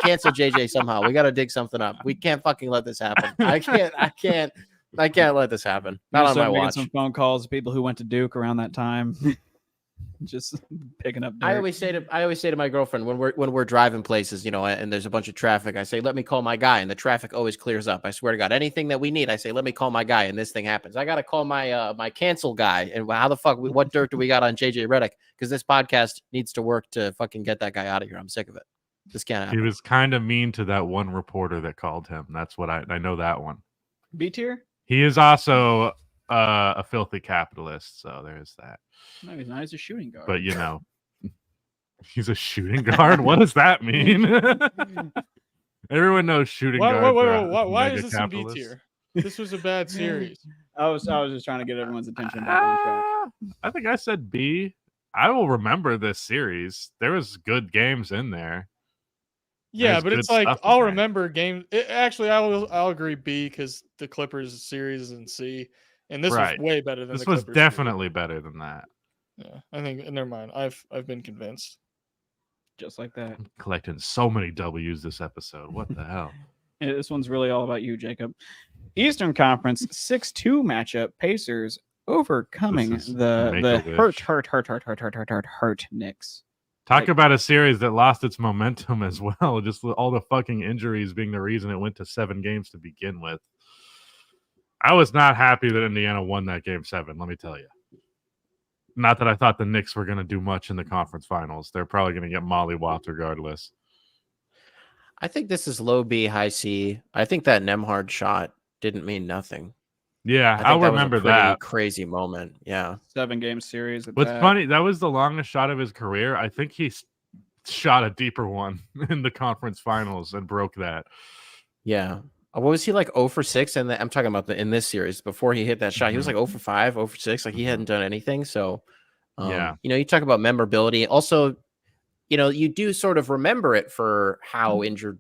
We gotta dig something up. We can't fucking let this happen. I can't let this happen. Not on my watch. Some phone calls to people who went to Duke around that time. Just picking up dirt. I always say to my girlfriend when we're driving places, you know, and there's a bunch of traffic, I say, let me call my guy, and the traffic always clears up. I swear to God, anything that we need, I say, let me call my guy, and this thing happens. I gotta call my my cancel guy, and how the fuck, what dirt do we got on JJ Redick? Because this podcast needs to work to fucking get that guy out of here. I'm sick of it. This can't happen. He was kind of mean to that one reporter that called him. That's what I know that one. B tier. He is also a filthy capitalist, so there's that. No, he's not. He's a shooting guard. But you know, he's a shooting guard. What does that mean? Everyone knows shooting guards. Why is this in B tier? This was a bad series. I was just trying to get everyone's attention back on track. I think I said B. I will remember this series. There was good games in there. Yeah, There's but good it's like stuff in I'll there. remember games. Actually, I'll agree B because the Clippers series is in C, and this Right. was way better than This the was Clippers definitely better than that. series. Yeah, I think. Never mind. I've been convinced. Just like that. I'm collecting so many W's this episode. What the hell? Yeah, this one's really all about you, Jacob. Eastern Conference 6-2 matchup. Pacers overcoming This is the Make-A-Wish. hurt Knicks. Talk about a series that lost its momentum as well. Just all the fucking injuries being the reason it went to 7 games to begin with. I was not happy that Indiana won that game 7, let me tell you. Not that I thought the Knicks were going to do much in the conference finals. They're probably going to get mollywopped regardless. I think this is low B, high C. I think that Nembhard shot didn't mean nothing. Yeah, I think I'll that was a remember pretty that. crazy moment. Yeah. 7-game series. What's funny, that was the longest shot of his career. I think he shot a deeper one in the conference finals and broke that. Yeah. What was he like 0 for 6? And I'm talking about in this series before he hit that shot. He was like 0 for 5, 0 for 6. Like he hadn't done anything. So, Yeah. you know, you talk about memorability. Also, you know, you do sort of remember it for how injured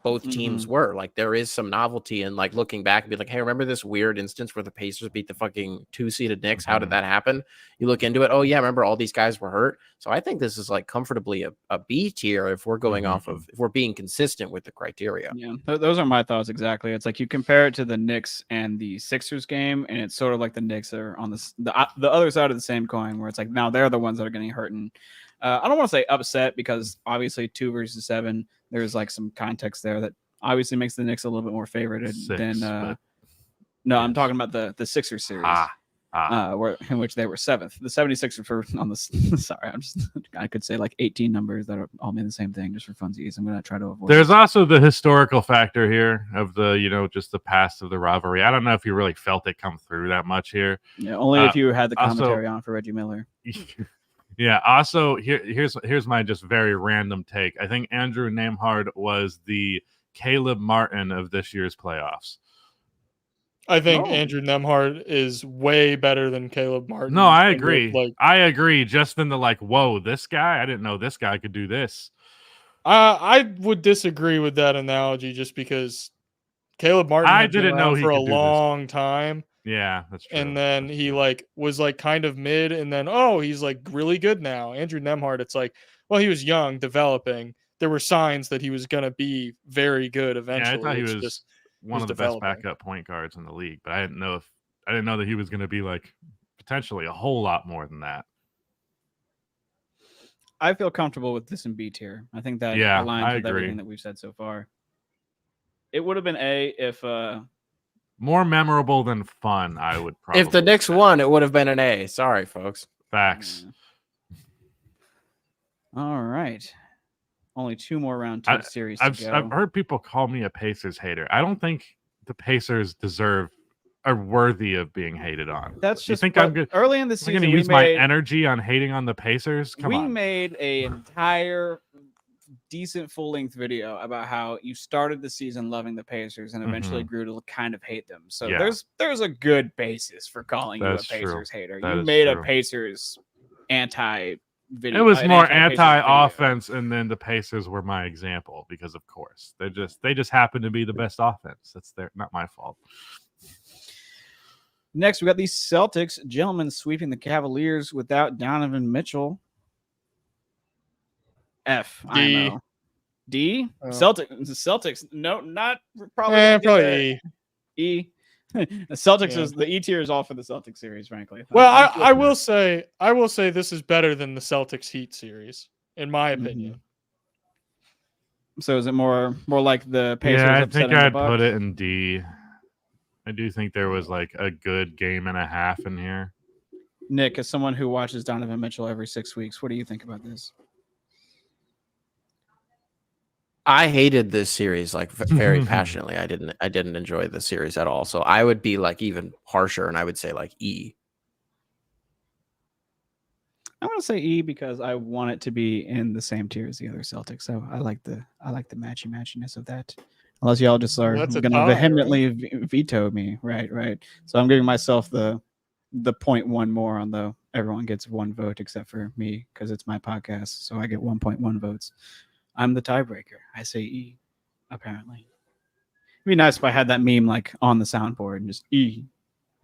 both teams were. Like there is some novelty in like looking back and be like, hey, remember this weird instance where the Pacers beat the fucking 2-seeded Knicks? How did that happen? You look into it. Oh yeah, remember all these guys were hurt. So I think this is like comfortably a B tier if we're going off of, if we're being consistent with the criteria. Yeah, those are my thoughts exactly. It's like you compare it to the Knicks and the Sixers game, and it's sort of like the Knicks are on the other side of the same coin, where it's like now they're the ones that are getting hurt. And I don't want to say upset because obviously 2 versus 7, there's like some context there that obviously makes the Knicks a little bit more favored than. No, I'm talking about the Sixers series. Where in which they were 7th. The 76ers were on the sorry, I could say like 18 numbers that are all mean the same thing just for funsies. I'm gonna try to avoid. There's also the historical factor here of the, you know, just the past of the rivalry. I don't know if you really felt it come through that much here. Yeah, only if you had the also- commentary on for Reggie Miller. Yeah. Also, here's my just very random take. I think Andrew Nembhard was the Caleb Martin of this year's playoffs. I think No. Andrew Nembhard is way better than Caleb Martin. No, I And, agree. Like, I agree. Just in the like, whoa, this guy, I didn't know this guy could do this. I would disagree with that analogy just because Caleb Martin I had been didn't know around he for a could do this. long time. Yeah, that's true. And then That's he true. like was like kind of mid, and then he's like really good now. Andrew Nembhard, it's like, well, he was young, developing. There were signs that he was gonna be very good eventually. Yeah, I thought he It's was just one of the developing. best backup point guards in the league, but I didn't know that he was going to be like potentially a whole lot more than that. I feel comfortable with this in B tier. I think that Yeah, aligns I with agree. everything that we've said so far. It would have been A if More memorable than fun, I would probably. If the Knicks say. won, it would have been an A. Sorry, folks. Facts. All right. Only 2 more round 2 series to I've go. heard people call me a Pacers hater. I don't think the Pacers are worthy of being hated on. That's You just think I'm good? early in the I'm season. going to we use my made- energy on hating on the Pacers. Come we on. made an entire decent full-length video about how you started the season loving the Pacers and eventually grew to kind of hate them. So Yeah. there's a good basis for calling That's you a true. Pacers hater. That You is made true. a Pacers anti-video. It was an more anti-Pacers video. anti-offense, and then the Pacers were my example because, of course, they just happen to be the best offense. That's not my fault. Next, we got the Celtics, gentlemen, sweeping the Cavaliers without Donovan Mitchell. F. D. IMO. D. Oh. Celtics. No, not probably. Probably E. E. The Celtics Yeah. is the E tier is all for the Celtics series, frankly. Well, I will say this is better than the Celtics Heat series, in my opinion. So is it more like the Pacers? Yeah, I upsetting think the I'd Bucks? put it in D. I do think there was like a good game and a half in here. Nick, as someone who watches Donovan Mitchell every 6 weeks, what do you think about this? I hated this series like very passionately. I didn't enjoy the series at all. So I would be like even harsher, and I would say like E. I want to say E because I want it to be in the same tier as the other Celtics. So I like the matchiness of that. Unless y'all just are That's a going to tie, vehemently veto me, right? So I'm giving myself the 0.1 more on the everyone gets 1 vote except for me because it's my podcast, so I get 1.1 votes. I'm the tiebreaker. I say E. Apparently, it'd be nice if I had that meme like on the soundboard and just E.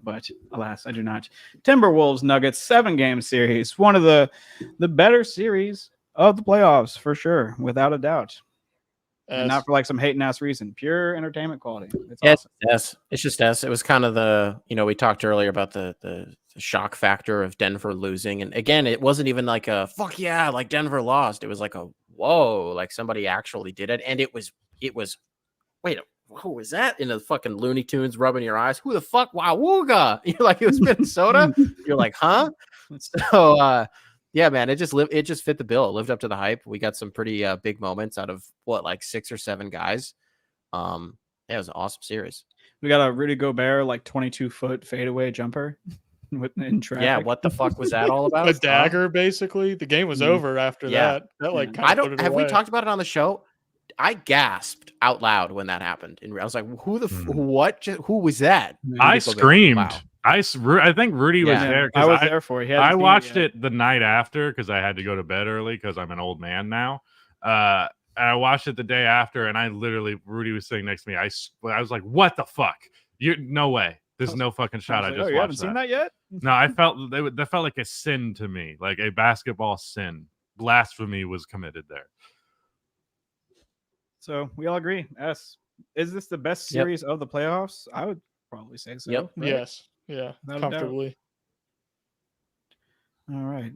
But alas, I do not. Timberwolves Nuggets 7-game series, one of the better series of the playoffs for sure, without a doubt. And not for like some hating ass reason. Pure entertainment quality. It's awesome. S. It's just S. It was kind of the, we talked earlier about the shock factor of Denver losing. And again, it wasn't even like a fuck yeah, like Denver lost. It was like a whoa, like somebody actually did it. And it was wait, who was that in the fucking Looney Tunes rubbing your eyes? Who the fuck? Wow, wooga. You're like, it was Minnesota. You're like, huh? So yeah, man, it just fit the bill. It lived up to the hype. We got some pretty big moments out of like 6 or 7 guys. Yeah, it was an awesome series. We got a Rudy Gobert like 22-foot fadeaway jumper in traffic. Yeah, what the fuck was that all about? A dagger, basically. The game was over after that. That like kind of have we talked about it on the show? I gasped out loud when that happened. And I was like, who was that? I screamed. Wow. I think Rudy was there. I was there for it. I watched it the night after because I had to go to bed early because I'm an old man now. And I watched it the day after, and Rudy was sitting next to me. I was like, what the fuck? No way. There's no fucking shot. I just watched you haven't seen that yet? No, I felt that felt like a sin to me, like a basketball sin. Blasphemy was committed there. So we all agree. S. Is this the best series of the playoffs? I would probably say so. Yep. Right? Yes. Yeah. Without Comfortably. All right.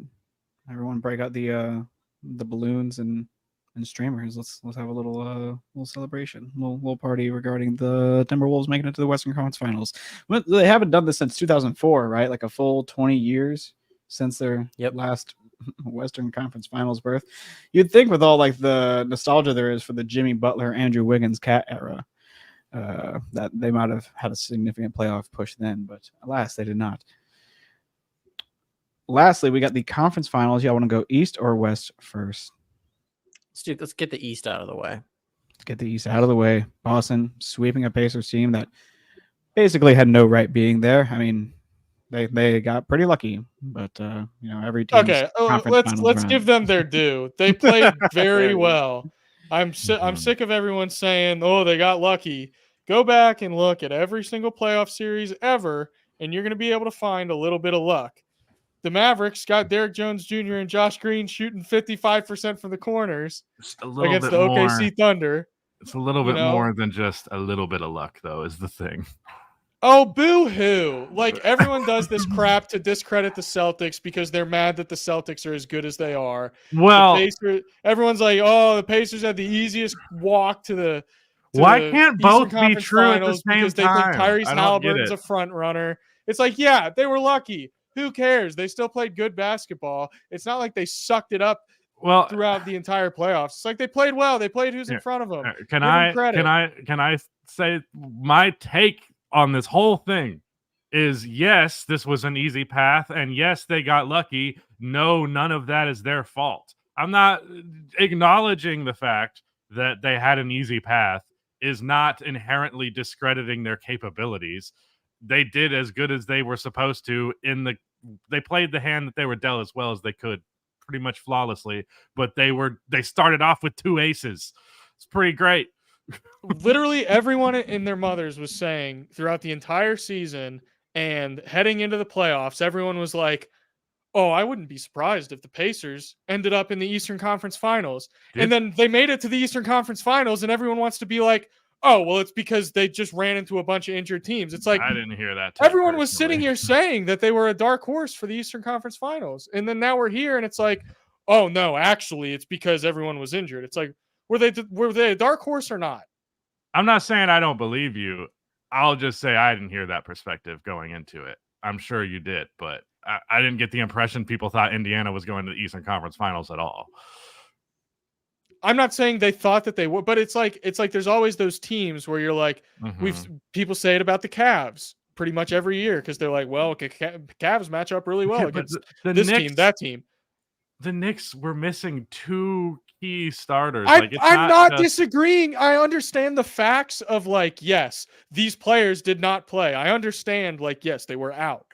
Everyone break out the balloons and streamers. Let's have a little celebration, little party regarding the Timberwolves making it to the Western Conference Finals. They haven't done this since 2004, right? Like a full 20 years since their last Western Conference Finals berth. You'd think with all like the nostalgia there is for the Jimmy Butler, Andrew Wiggins, Cat era, that they might have had a significant playoff push then, but alas, they did not. Lastly, we got the conference finals. Y'all want to go East or West first? Let's get the East out of the way. Let's get the East out of the way. Boston sweeping a Pacers team that basically had no right being there. I mean, they got pretty lucky, but every team's Okay, conference finals let's run. give them their due. They played very well. I'm sick of everyone saying, "Oh, they got lucky." Go back and look at every single playoff series ever, and you're going to be able to find a little bit of luck. The Mavericks got Derek Jones Jr. and Josh Green shooting 55% from the corners against the OKC Thunder. It's a little bit more than just a little bit of luck, though, is the thing. Oh, boo-hoo. Like, everyone does this crap to discredit the Celtics because they're mad that the Celtics are as good as they are. Well, everyone's like, oh, the Pacers had the easiest walk to the why the can't Eastern both be Conference true at the Finals same because time? they think Tyrese I don't get Halliburton's it. a front runner. It's like, yeah, they were lucky. Who cares? They still played good basketball. It's not like they sucked it up throughout the entire playoffs. It's like they played well. They played who's in front of them. Can I say my take on this whole thing is, yes, this was an easy path, and yes, they got lucky. No, none of that is their fault. I'm not acknowledging the fact that they had an easy path is not inherently discrediting their capabilities. They did as good as they were supposed to they played the hand that they were dealt as well as they could, pretty much flawlessly, but they started off with 2 aces. It's pretty great. Literally everyone and their mothers was saying throughout the entire season and heading into the playoffs, everyone was like, oh, I wouldn't be surprised if the Pacers ended up in the Eastern Conference Finals. And then they made it to the Eastern Conference Finals, and everyone wants to be like, oh, well, it's because they just ran into a bunch of injured teams. It's like, I didn't hear that. Everyone was sitting here saying that they were a dark horse for the Eastern Conference Finals. And then now we're here, and it's like, oh, no, actually, it's because everyone was injured. It's like, were they a dark horse or not? I'm not saying I don't believe you. I'll just say I didn't hear that perspective going into it. I'm sure you did, but I didn't get the impression people thought Indiana was going to the Eastern Conference Finals at all. I'm not saying they thought that they would, but it's like there's always those teams where you're like, people say it about the Cavs pretty much every year because they're like, well, Cavs match up really well against this Knicks, team, that team. The Knicks were missing 2 key starters. I'm not disagreeing. I understand the facts of yes, these players did not play. I understand yes, they were out.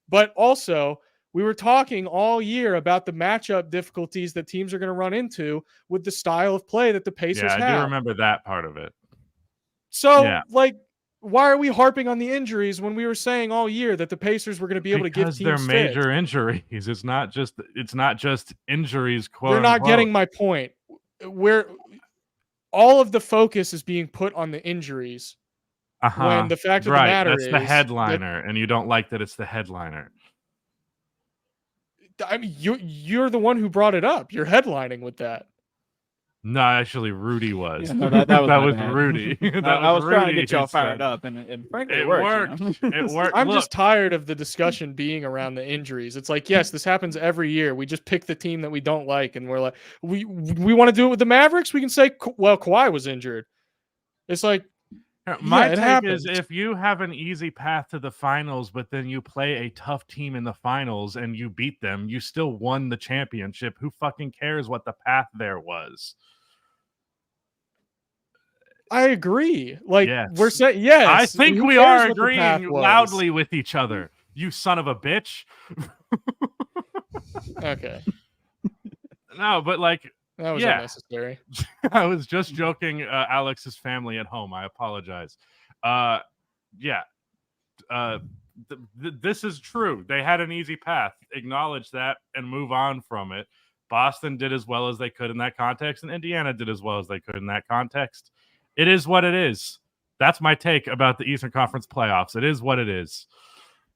But also, we were talking all year about the matchup difficulties that teams are going to run into with the style of play that the Pacers have. Yeah, I do remember that part of it. So, why are we harping on the injuries when we were saying all year that the Pacers were going to be able to give teams because they're major injuries. It's not just injuries. You're not getting my point. Where all of the focus is being put on the injuries. When the fact of the matter is that's the headliner, and you don't like that it's the headliner. I mean, you're the one who brought it up. You're headlining with that. No, actually, Rudy was. Yeah, no, that was Rudy. I was trying to get y'all fired up, and frankly, it worked. It worked. I'm just tired of the discussion being around the injuries. It's like, yes, this happens every year. We just pick the team that we don't like, and we're like, we want to do it with the Mavericks. We can say, well, Kawhi was injured. It's like, my take is if you have an easy path to the finals, but then you play a tough team in the finals and you beat them, you still won the championship. Who fucking cares what the path there was? I agree. We're saying, yes. I think we are agreeing loudly with each other. You son of a bitch. Okay. No, but that was unnecessary. I was just joking. Alex's family at home. I apologize. This is true. They had an easy path. Acknowledge that and move on from it. Boston did as well as they could in that context, and Indiana did as well as they could in that context. It is what it is. That's my take about the Eastern Conference playoffs. It is what it is.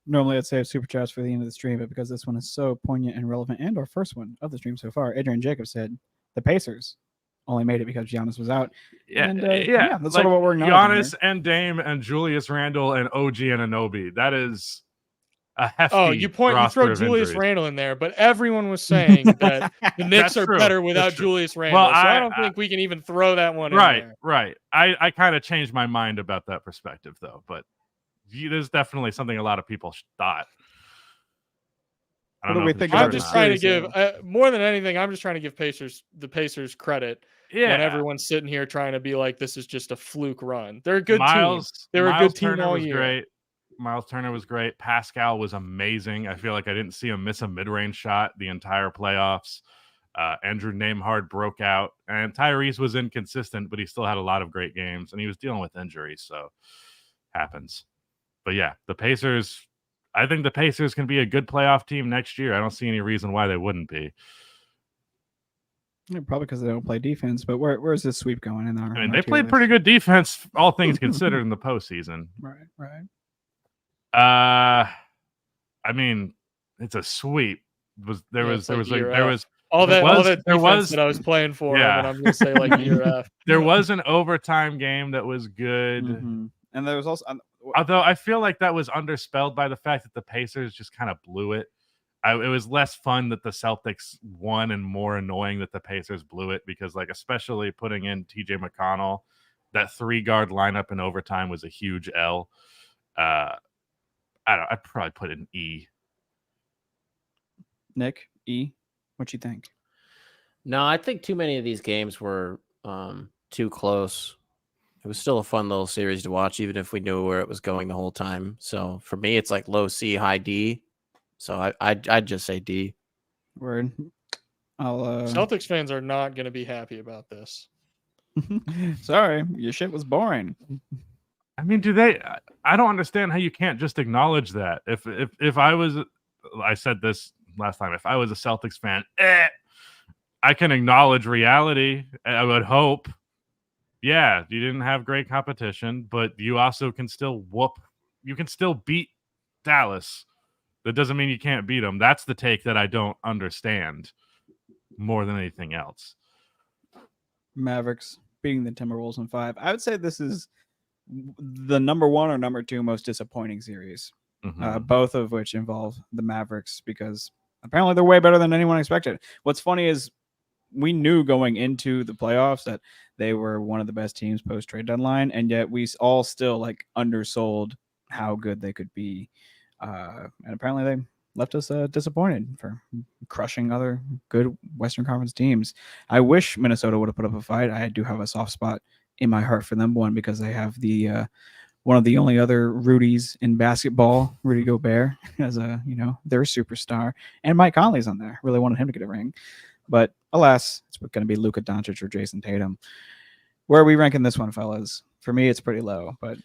Normally, I'd save super chats for the end of the stream, but because this one is so poignant and relevant, and our first one of the stream so far, Adrian Jacobs said the Pacers only made it because Giannis was out. Yeah, that's sort of what we're Giannis and Dame and Julius Randle and OG Anunoby. That is a hefty. You throw Julius Randle in there, but everyone was saying that the Knicks are better without Julius Randle. Well, so I don't think we can even throw that one in there. Right. I kind of changed my mind about that perspective, though. But there's definitely something a lot of people thought. What do we think? I'm just trying to give more than anything. I'm just trying to give the Pacers credit Yeah, when everyone's sitting here trying to be like, this is just a fluke run. They're a good team. They were a Miles good team Turner all was year. great. Miles Turner was great. Pascal was amazing. I feel like I didn't see him miss a mid-range shot the entire playoffs. Andrew Nembhard broke out, and Tyrese was inconsistent, but he still had a lot of great games, and he was dealing with injuries, so happens. But yeah, the Pacers, I think the Pacers can be a good playoff team next year. I don't see any reason why they wouldn't be. Yeah, probably because they don't play defense. But where's this sweep going in our? I mean, they played pretty good defense, all things considered, in the postseason. Right. I mean, it's a sweep. There was all that defense that I was playing for him, and I'm gonna say like year F. There was an overtime game that was good, and there was also. Although I feel like that was underspelled by the fact that the Pacers just kind of blew it. It was less fun that the Celtics won and more annoying that the Pacers blew it because, like, especially putting in TJ McConnell, that 3-guard lineup in overtime was a huge L. I'd probably put it in E. Nick, E, what you think? No, I think too many of these games were too close. It was still a fun little series to watch, even if we knew where it was going the whole time. So for me, it's like low C, high D. So I'd just say D. Word. Celtics fans are not going to be happy about this. Sorry, your shit was boring. I mean, I don't understand how you can't just acknowledge that. If I said this last time, if I was a Celtics fan, I can acknowledge reality. I would hope. Yeah, you didn't have great competition, but you also can still beat Dallas. That doesn't mean you can't beat them. That's the take that I don't understand more than anything else. Mavericks beating the Timberwolves in 5. I would say this is the number 1 or number 2 most disappointing series, both of which involve the Mavericks because apparently they're way better than anyone expected. What's funny is we knew going into the playoffs that they were one of the best teams post-trade deadline, and yet we all still like undersold how good they could be. And apparently they left us disappointed for crushing other good Western Conference teams. I wish Minnesota would have put up a fight. I do have a soft spot in my heart for them. One, because they have the one of the only other Rudys in basketball, Rudy Gobert, as their superstar, and Mike Conley's on there. Really wanted him to get a ring, but alas, it's going to be Luka Doncic or Jason Tatum. Where are we ranking this one, fellas? For me, it's pretty low, but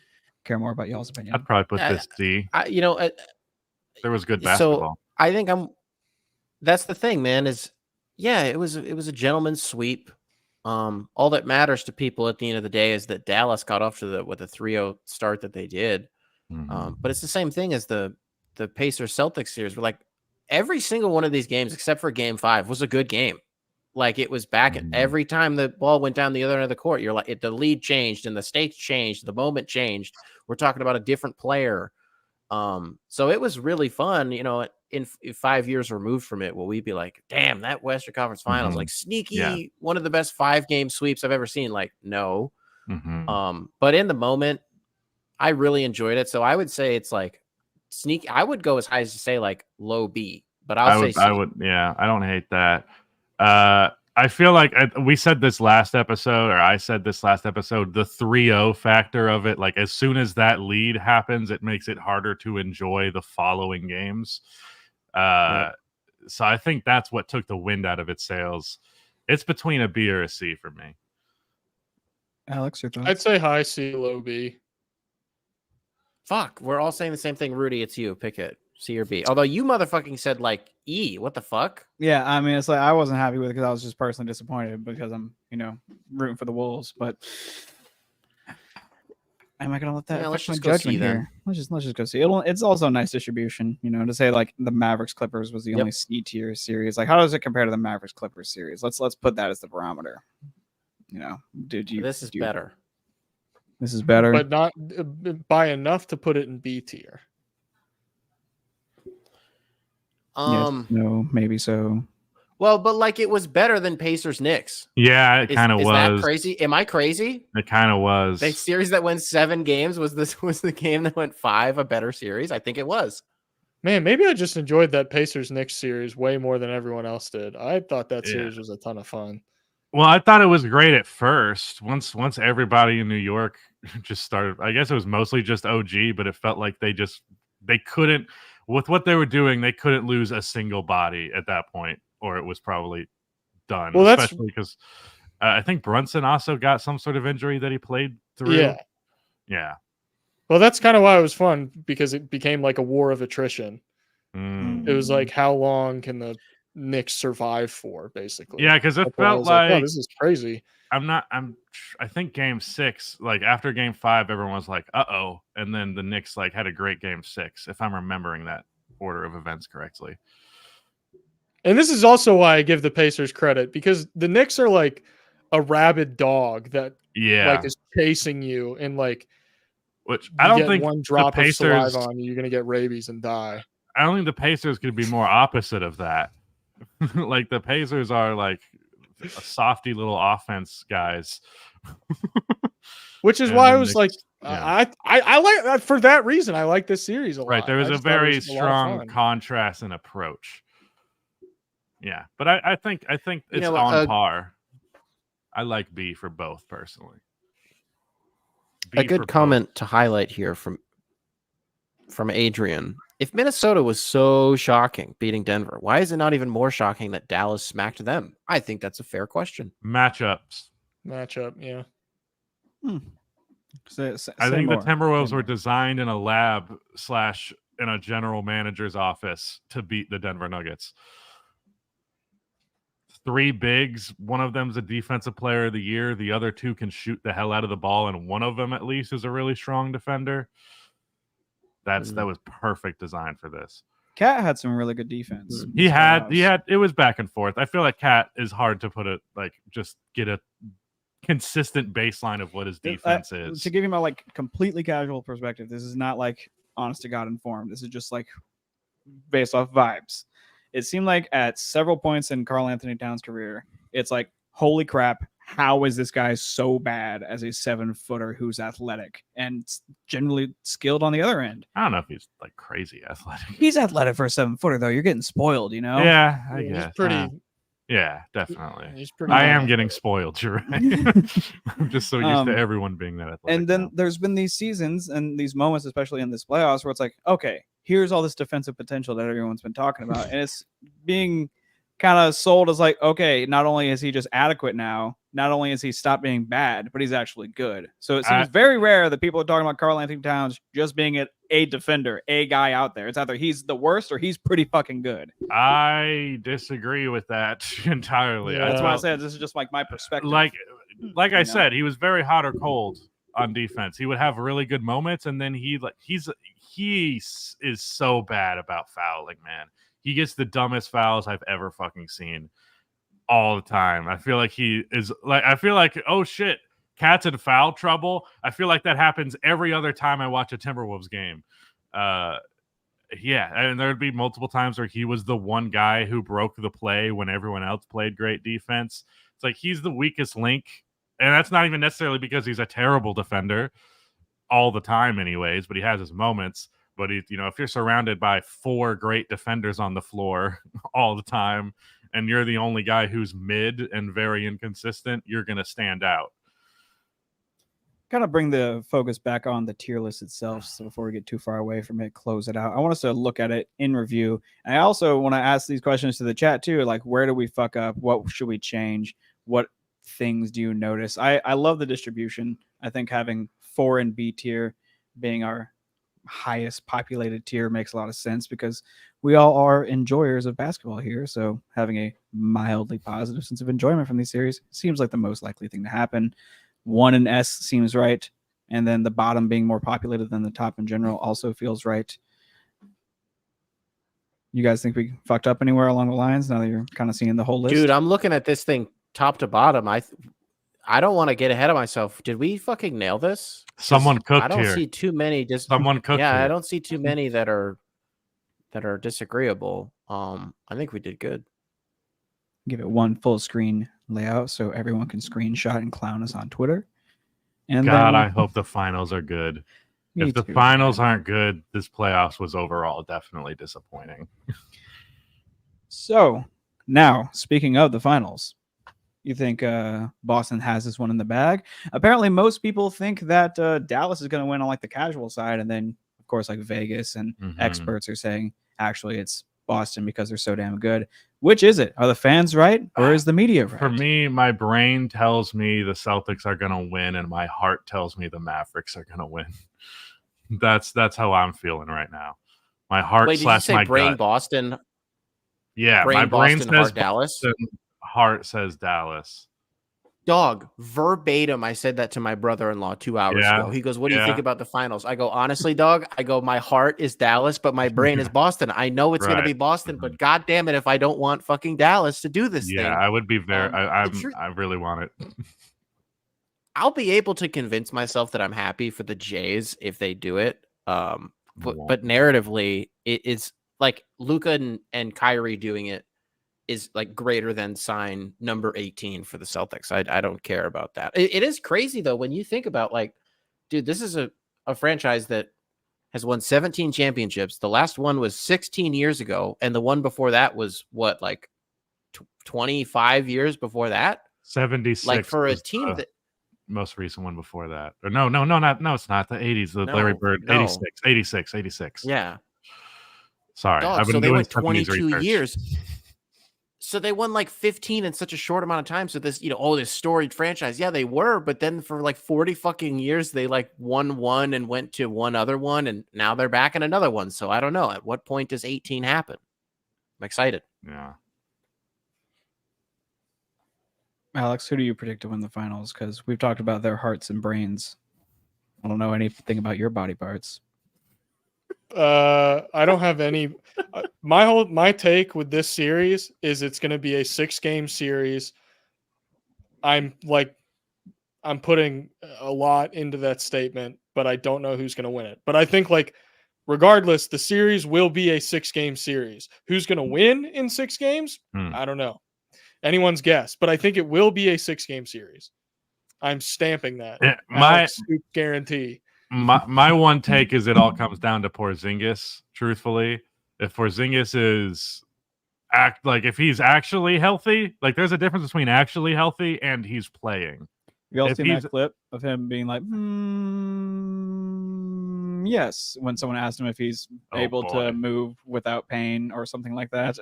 care more about y'all's opinion. I'd probably put this D. There was good basketball. So I think that's the thing, man, is it was a gentleman's sweep. All that matters to people at the end of the day is that Dallas got off to the 3-0 start that they did. But it's the same thing as the Pacers Celtics series. We're like, every single one of these games, except for game 5, was a good game. Like, it was back at every time the ball went down the other end of the court. You're like, the lead changed and the stakes changed, the moment changed. We're talking about a different player. So it was really fun, in 5 years removed from it, will we be like, damn, that Western Conference Finals, like sneaky, one of the best 5-game sweeps I've ever seen. Like, no. But in the moment, I really enjoyed it. So I would say it's like sneaky. I would go as high as to say like low B, but I don't hate that. I feel like I said this last episode, the 3-0 factor of it, like as soon as that lead happens, it makes it harder to enjoy the following games. So I think that's what took the wind out of its sails. It's between a B or a C for me. Alex, your thoughts? I'd say high C, low B. Fuck, we're all saying the same thing. Rudy, it's you. Pick it. C or B. Although you motherfucking said like E. What the fuck? Yeah, I mean, it's like I wasn't happy with it because I was just personally disappointed because I'm, rooting for the Wolves. But am I gonna let that affect my judgment here? Let's just go see. It's also a nice distribution, to say like the Mavericks Clippers was the only C tier series. Like, how does it compare to the Mavericks Clippers series? Let's put that as the barometer. This is better. This is better, but not by enough to put it in B tier. Yes, no, maybe so. Well, but like it was better than Pacers Knicks. Yeah, it kind of was. Is that crazy? Am I crazy? It kind of was. The series that went 7 games was the game that went 5 a better series? I think it was. Man, maybe I just enjoyed that Pacers Knicks series way more than everyone else did. I thought that series was a ton of fun. Well, I thought it was great at first. Once everybody in New York just started, I guess it was mostly just OG, but it felt like they couldn't, with what they were doing, they couldn't lose a single body at that point, or it was probably done. Well, that's especially because I think Brunson also got some sort of injury that he played through. yeah. Yeah. Well, that's kind of why it was fun, because it became like a war of attrition. It was like, how long can the Knicks survive for, basically? Yeah, because it That's why I felt was like, oh, like this is crazy. I think game 6, like after game 5, everyone was like, uh-oh. And then the Knicks like had a great game 6, if I'm remembering that order of events correctly. And this is also why I give the Pacers credit, because the Knicks are like a rabid dog that like is chasing you, and like, which I don't get think one drop the Pacers, of saliva on you, you're gonna get rabies and die. I don't think the Pacers could be more opposite of that. Like the Pacers are like a softy little offense guys. Which is why I was like, I like, for that reason, I like this series a lot. Right, there was a very strong contrast and approach. Yeah, but I think it's on par. I like B for both personally. A good comment to highlight here from Adrian. If Minnesota was so shocking beating Denver, why is it not even more shocking that Dallas smacked them? I think that's a fair question. Matchup, yeah. I think the Timberwolves were designed in a lab / in a general manager's office to beat the Denver Nuggets. 3 bigs, one of them's a defensive player of the year, the other 2 can shoot the hell out of the ball, and one of them at least is a really strong defender. That was perfect design for this. Cat had some really good defense. He had it was back and forth. I feel like Cat is hard to put it, like, just get a consistent baseline of what his defense is. To give you my like completely casual perspective, this is not like honest to God informed. This is just like based off vibes. It seemed like at several points in Karl Anthony Towns' career, it's like, holy crap, how is this guy so bad as a 7-footer who's athletic and generally skilled on the other end? I don't know if he's like crazy athletic. He's athletic for a 7-footer, though. You're getting spoiled, you know? Yeah, I guess. He's pretty. Yeah, definitely. He's pretty. I am getting spoiled. You're right. I'm just so used to everyone being that athletic. And then there's been these seasons and these moments, especially in this playoffs, where it's like, okay, here's all this defensive potential that everyone's been talking about, and it's being kind of sold as like, okay, not only is he just adequate now, not only is he stopped being bad, but he's actually good. So it seems very rare that people are talking about Karl Anthony Towns just being a defender, a guy out there. It's either he's the worst or he's pretty fucking good. I disagree with that entirely. Yeah. That's why I said this is just like my perspective. Like I said, he was very hot or cold on defense. He would have really good moments, and then he is so bad about fouling, man. He gets the dumbest fouls I've ever fucking seen all the time. I feel like oh shit, Cat's in foul trouble. I feel like that happens every other time I watch a Timberwolves game. Yeah, and there'd be multiple times where he was the one guy who broke the play when everyone else played great defense. It's like he's the weakest link, and that's not even necessarily because he's a terrible defender all the time anyways, but he has his moments. But if you're surrounded by 4 great defenders on the floor all the time, and you're the only guy who's mid and very inconsistent, you're going to stand out. Kind of bring the focus back on the tier list itself. So before we get too far away from it, close it out. I want us to look at it in review. And I also want to ask these questions to the chat too. Like, where do we fuck up? What should we change? What things do you notice? I love the distribution. I think having 4 in B tier being our highest populated tier makes a lot of sense because we all are enjoyers of basketball here. So having a mildly positive sense of enjoyment from these series seems like the most likely thing to happen. 1 in S seems right. And then the bottom being more populated than the top in general also feels right. You guys think we fucked up anywhere along the lines now that you're kind of seeing the whole list? Dude, I'm looking at this thing top to bottom. I don't want to get ahead of myself. Did we fucking nail this? Someone cooked here. I don't see too many. Someone cooked. Yeah, here. I don't see too many that are disagreeable. I think we did good. Give it one full screen layout so everyone can screenshot and clown us on Twitter. And God, I hope the finals are good. If the too, finals aren't good, this playoffs was overall definitely disappointing. So now, speaking of the finals, You think Boston has this one in the bag? Apparently, most people think that Dallas is going to win on like the casual side, and then of course, like Vegas and experts are saying actually it's Boston because they're so damn good. Which is it? Are the fans right, or is the media right? For me, my brain tells me the Celtics are going to win, and my heart tells me the Mavericks are going to win. That's how I'm feeling right now. My heart Wait, did you say my brain gut. Boston? Yeah, brain my brain Boston, says heart Dallas. Boston, heart says Dallas. Dog, verbatim, I said that to my brother-in-law 2 hours ago. He goes, what do you think about the finals? I go, honestly, dog, my heart is Dallas, but my brain is Boston. I know it's going to be Boston, but God damn it if I don't want fucking Dallas to do this thing. Yeah, I would be very I really want it. I'll be able to convince myself that I'm happy for the Jays if they do it. But narratively, it's like Luka and Kyrie doing it is like greater than sign number 18 for the Celtics. I don't care about that. It is crazy though when you think about like, dude, this is a franchise that has won 17 championships. The last one was 16 years ago, and the one before that was what, like 25 years before that? 76. Like for a team that most recent one before that. Or no, it's not the 80s. The Larry Bird 86. Yeah. Sorry. Dog, I've been so they doing went 22 research. years. So they won like 15 in such a short amount of time. So this, this storied franchise. Yeah, they were, but then for like 40 fucking years, they like won one and went to one other one, and now they're back in another one. So I don't know. At what point does 18 happen? I'm excited. Yeah. Alex, who do you predict to win the finals? Because we've talked about their hearts and brains. I don't know anything about your body parts. I don't have any. My take with this series is it's going to be a 6-game series. I'm putting a lot into that statement, but I don't know who's going to win it. But I think like regardless, the series will be a 6-game series. Who's going to win in 6 games? I don't know. Anyone's guess, but I think it will be a 6-game series. I'm stamping that. My guarantee. My one take is it all comes down to Porzingis. Truthfully, if Porzingis is if he's actually healthy, like there's a difference between actually healthy and he's playing. You all seen that clip of him being like, yes, when someone asked him if he's able to move without pain or something like that,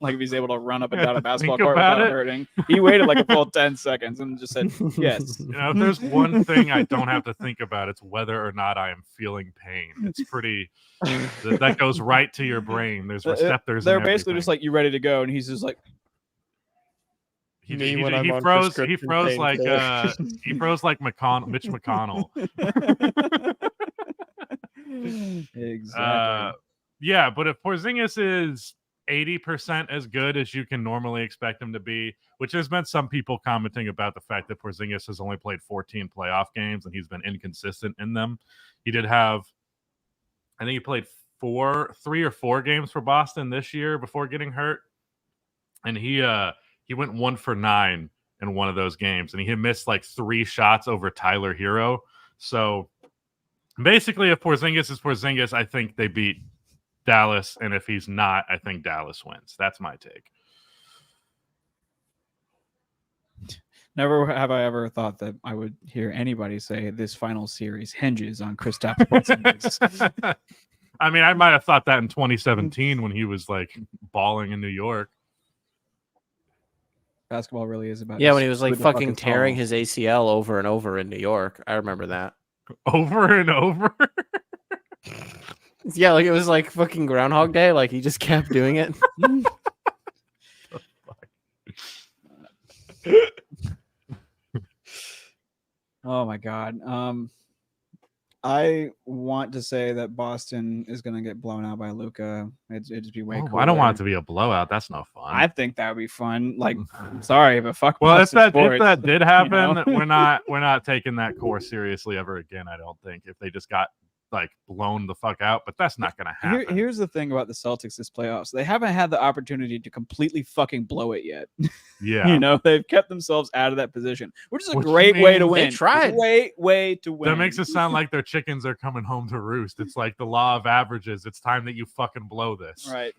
like if he's able to run up and down a basketball court without hurting. He waited like a full 10 seconds and just said, yes. If there's one thing I don't have to think about, it's whether or not I am feeling pain. It's pretty, that goes right to your brain. There's receptors. They're basically just like, you ready to go? And he's just like, He froze like Mitch McConnell. Exactly. Yeah, but if Porzingis is 80% as good as you can normally expect him to be, which has been some people commenting about the fact that Porzingis has only played 14 playoff games and he's been inconsistent in them. He did have, I think he played 3 or 4 games for Boston this year before getting hurt, and he went 1 for 9 in one of those games, and he had missed like 3 shots over Tyler Hero. So basically, if Porzingis is Porzingis, I think they beat Dallas, and if he's not, I think Dallas wins. That's my take. Never have I ever thought that I would hear anybody say this final series hinges on Kristaps Porzingis. I mean, I might have thought that in 2017 when he was like balling in New York. Basketball really is about when he was like fucking tearing his ACL over and over in New York. I remember that. Over and over? Yeah, like it was like fucking Groundhog Day. Like he just kept doing it. Oh my God. I want to say that Boston is going to get blown out by Luka. It'd just be way cool. I don't want it to be a blowout. That's no fun. I think that would be fun. Like, sorry, but fuck. Well, if that did happen, we're not taking that core seriously ever again. I don't think if they just got like blown the fuck out, but that's not going to happen. Here's the thing about the Celtics this playoffs. They haven't had the opportunity to completely fucking blow it yet. Yeah. They've kept themselves out of that position, which is a great way to win. They tried. Great way to win. That makes it sound like their chickens are coming home to roost. It's like the law of averages. It's time that you fucking blow this. Right.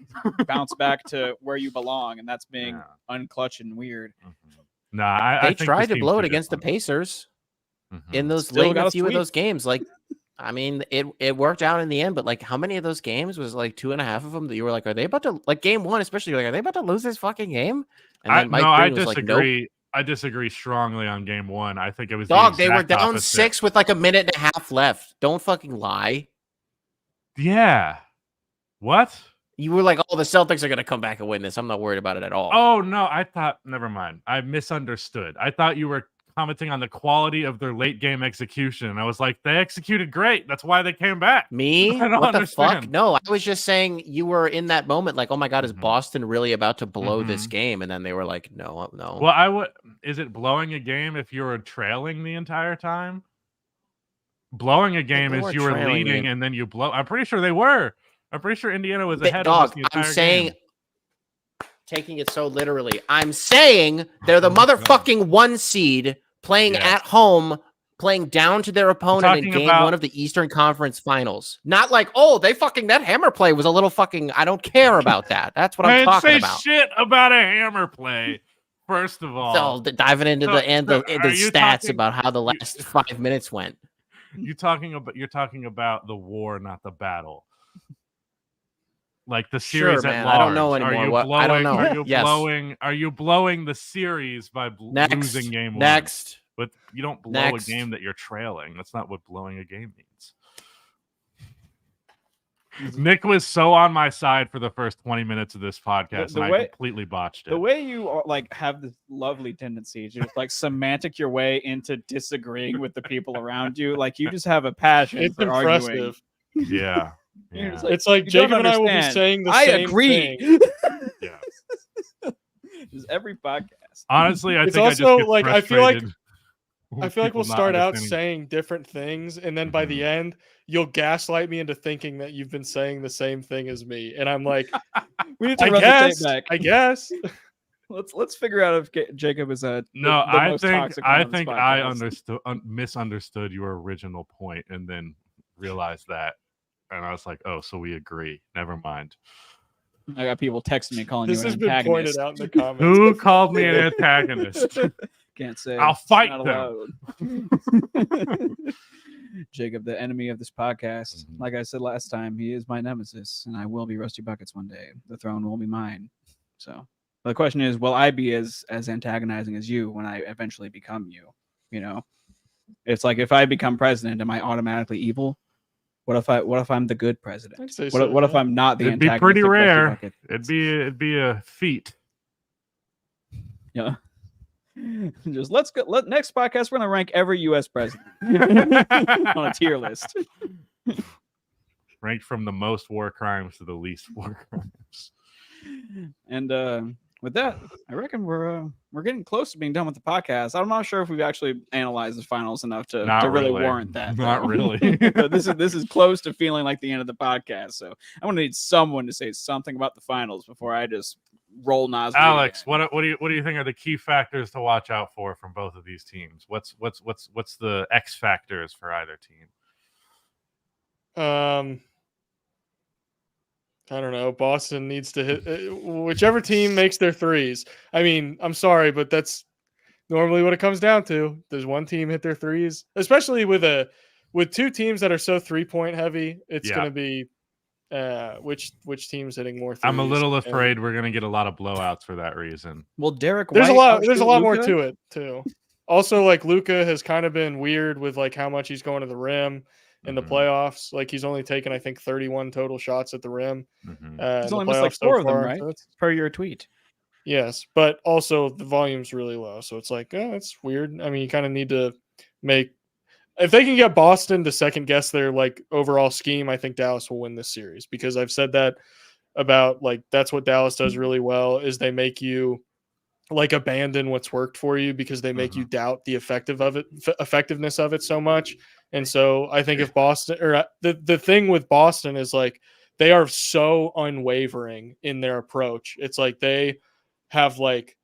Bounce back to where you belong, and that's being unclutch and weird. Mm-hmm. Nah, They I think tried this to team's blow too it against the different. Pacers Mhm. in those Still late in got a a few of sweep. those games. Like, I mean, it worked out in the end, but like, how many of those games was like 2.5 of them that you were like, are they about to, like game one, especially, you're like, are they about to lose this fucking game? And then Mike I Green was like, nope. disagree. I disagree strongly on game one. I think it was Dog, the they were exact down opposite. 6 with like a minute and a half left. Don't fucking lie. Yeah. What? You were like, oh, the Celtics are going to come back and win this. I'm not worried about it at all. Oh no, I thought. Never mind. I misunderstood. I thought you were commenting on the quality of their late game execution. I was like, they executed great. That's why they came back. Me? I don't What the fuck? understand. No, I was just saying you were in that moment like, oh my God, is Mhm. Boston really about to blow this Mhm. game? And then they were like, no. Well, I would. Is it blowing a game if you were trailing the entire time? Blowing a game they is weren't you were trailing the leading and then you blow. I'm pretty sure they were. I'm pretty sure Indiana was ahead Dog, almost the entire I'm saying, game. taking it so literally, I'm saying they're the motherfucking 1 seed playing Yes. at home, playing down to their opponent in talking game about- 1 of the Eastern Conference Finals. Not like, oh, they fucking, that hammer play was a little fucking, I don't care about that. That's what I I'm didn't talking say about. shit about a hammer play. First of all, So diving into the are you stats talking- about how the last 5 minutes went. you're talking about the war, not the battle. Like the series Sure, at man. large. I don't know Are anymore. you What- blowing, I don't know. Are you Yes. blowing? Are you blowing the series by Next, losing game one? next. But you don't blow Next. a game that you're trailing. That's not what blowing a game means. Nick was so on my side for the first 20 minutes of this podcast, The and way- I completely botched it. The way you are, like have this lovely tendency to just like semantic your way into disagreeing with the people around you, like you just have a passion It's for arguing. impressive. Yeah. You're Yeah. just like, It's like you don't Jacob and I will be understand. saying the I same agree. thing. Yeah. Just every podcast. Honestly, I It's think also, I just get like, I feel like- frustrated I with feel like people we'll not start out understanding. saying different things, and then by the Mhm. end, you'll gaslight me into thinking that you've been saying the same thing as me, and I'm like, We need to I run guess, the tape back. I guess. Let's figure out if Jacob is the No, most toxic one I on this think I podcast. misunderstood your original point, and then realized that, and I was like, "Oh, so we agree. Never mind." I got people texting me calling This you has an been antagonist. pointed out in the comments. Who called me an antagonist? Can't say. I'll It's fight not them. allowed. Jacob, the enemy of this podcast. Mhm. Like I said last time, he is my nemesis, and I will be Rusty Buckets one day. The throne will be mine. So the question is, will I be as antagonizing as you when I eventually become you? You know, it's like if I become president, am I automatically evil? What if I'm the good president? I'd say What, so, what if yeah. I'm not the It'd be antagonistic pretty Rusty rare. Bucket? It'd be a feat. Yeah. Just let's go. Next podcast, we're gonna rank every U.S. president on a tier list. Ranked from the most war crimes to the least war crimes. And with that, I reckon we're getting close to being done with the podcast. I'm not sure if we've actually analyzed the finals enough to really warrant that. Not though. really. But this is close to feeling like the end of the podcast. So I'm gonna need someone to say something about the finals before I just roll Nas. Alex, what do you think are the key factors to watch out for from both of these teams? What's the X factors for either team? I don't know. Boston needs to hit whichever team makes their threes. I mean, I'm sorry, but that's normally what it comes down to. Does one team hit their threes? Especially with two teams that are so 3-point heavy, it's Yeah. going to be which team's hitting more threes. I'm a little and afraid we're gonna get a lot of blowouts for that reason. Well, Derek, There's White there's a lot more Luka? to it too. Also, like Luka has kind of been weird with like how much he's going to the rim in the Mhm. playoffs. Like he's only taken, I think, 31 total shots at the rim. Mhm. He's in only the missed like playoffs so 4 of them, far, right? so it's- Per your tweet. Yes, but also the volume's really low, so it's like, oh, that's weird. I mean, you kind of need to make if they can get Boston to second guess their like overall scheme, I think Dallas will win this series because I've said that about like that's what Dallas does really well is they make you like abandon what's worked for you because they make you doubt the effectiveness of it so much. And so I think if Boston or the thing with Boston is like they are so unwavering in their approach. It's like they have like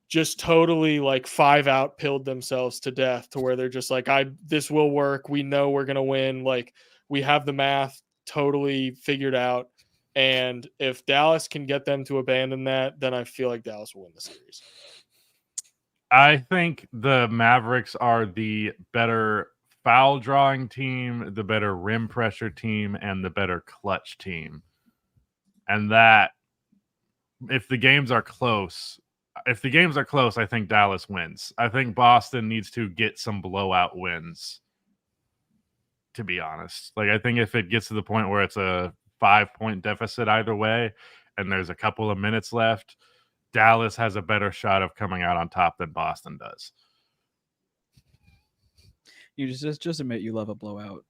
just totally like 5-out pilled themselves to death to where they're just like, this will work. We know we're going to win. Like we have the math totally figured out. And if Dallas can get them to abandon that, then I feel like Dallas will win the series. I think the Mavericks are the better foul drawing team, the better rim pressure team, and the better clutch team. And that, if the games are close, I think Dallas wins. I think Boston needs to get some blowout wins, to be honest. Like, I think if it gets to the point where it's a 5-point deficit either way, and there's a couple of minutes left, Dallas has a better shot of coming out on top than Boston does. You just admit you love a blowout.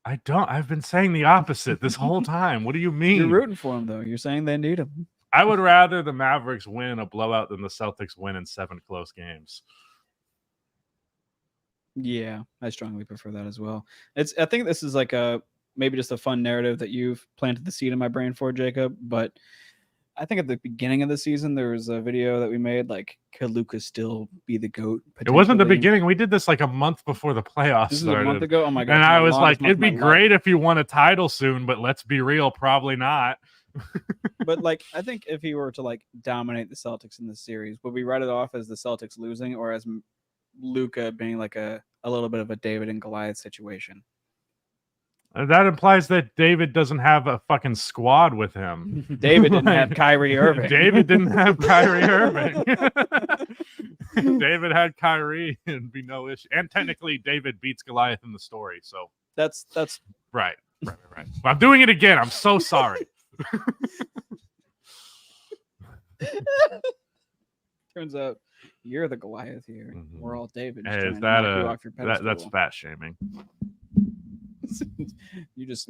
I don't. I've been saying the opposite this whole time. What do you mean? You're rooting for them, though. You're saying they need them. I would rather the Mavericks win in a blowout than the Celtics win in 7 close games. Yeah, I strongly prefer that as well. I think this is like maybe just a fun narrative that you've planted the seed in my brain for, Jacob, but I think at the beginning of the season, there was a video that we made, like, could Luka still be the GOAT? It wasn't the beginning. We did this like a month before the playoffs This is started. a month ago? Oh, my God. And I was like, it'd be life. great if you won a title soon, but let's be real, probably not. But, like, I think if he were to, like, dominate the Celtics in this series, would we write it off as the Celtics losing or as Luka being, like, a little bit of a David and Goliath situation? That implies that David doesn't have a fucking squad with him. David didn't have Kyrie Irving. David didn't have Kyrie Irving. David had Kyrie and be no issue. And technically, David beats Goliath in the story. So That's right. I'm doing it again. I'm so sorry. turns out you're the Goliath here. Mhm. We're all David. Hey, trying is to that knock you off your that's pedestal. fat shaming? You just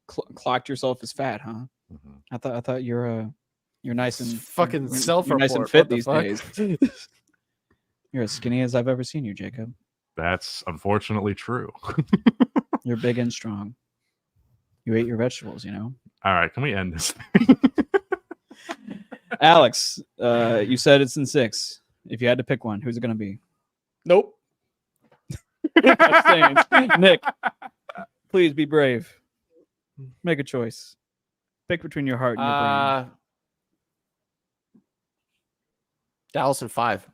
clocked yourself as fat, huh? Mhm. I thought you're nice and Fucking you're self-report. nice and fit What the these fuck? days. You're as skinny as I've ever seen you, Jacob. That's unfortunately true. You're big and strong. You ate your vegetables, you know. All right, can we end this? Alex, you said it's in 6. If you had to pick one, who's it going to be? Nope. Nick, please be brave. Make a choice. Pick between your heart and your brain. Dallas in 5.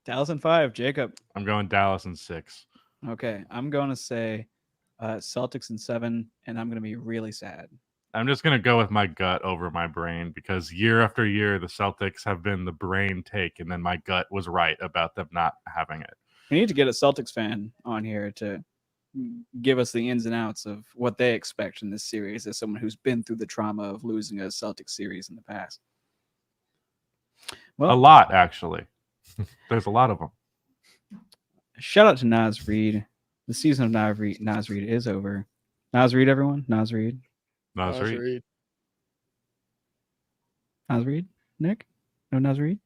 Dallas in 5. Jacob. I'm going Dallas in 6. Okay, I'm going to say Celtics in 7, and I'm going to be really sad. I'm just going to go with my gut over my brain because year after year, the Celtics have been the brain take, and then my gut was right about them not having it. We need to get a Celtics fan on here to give us the ins and outs of what they expect in this series as someone who's been through the trauma of losing a Celtics series in the past. Well, A lot, actually. There's a lot of them. shout out to Naz Reid. The season of Naz Reid is over. Naz Reid, everyone. Naz Reid. Nasri. Naz Reid? Nick? No Naz Reid?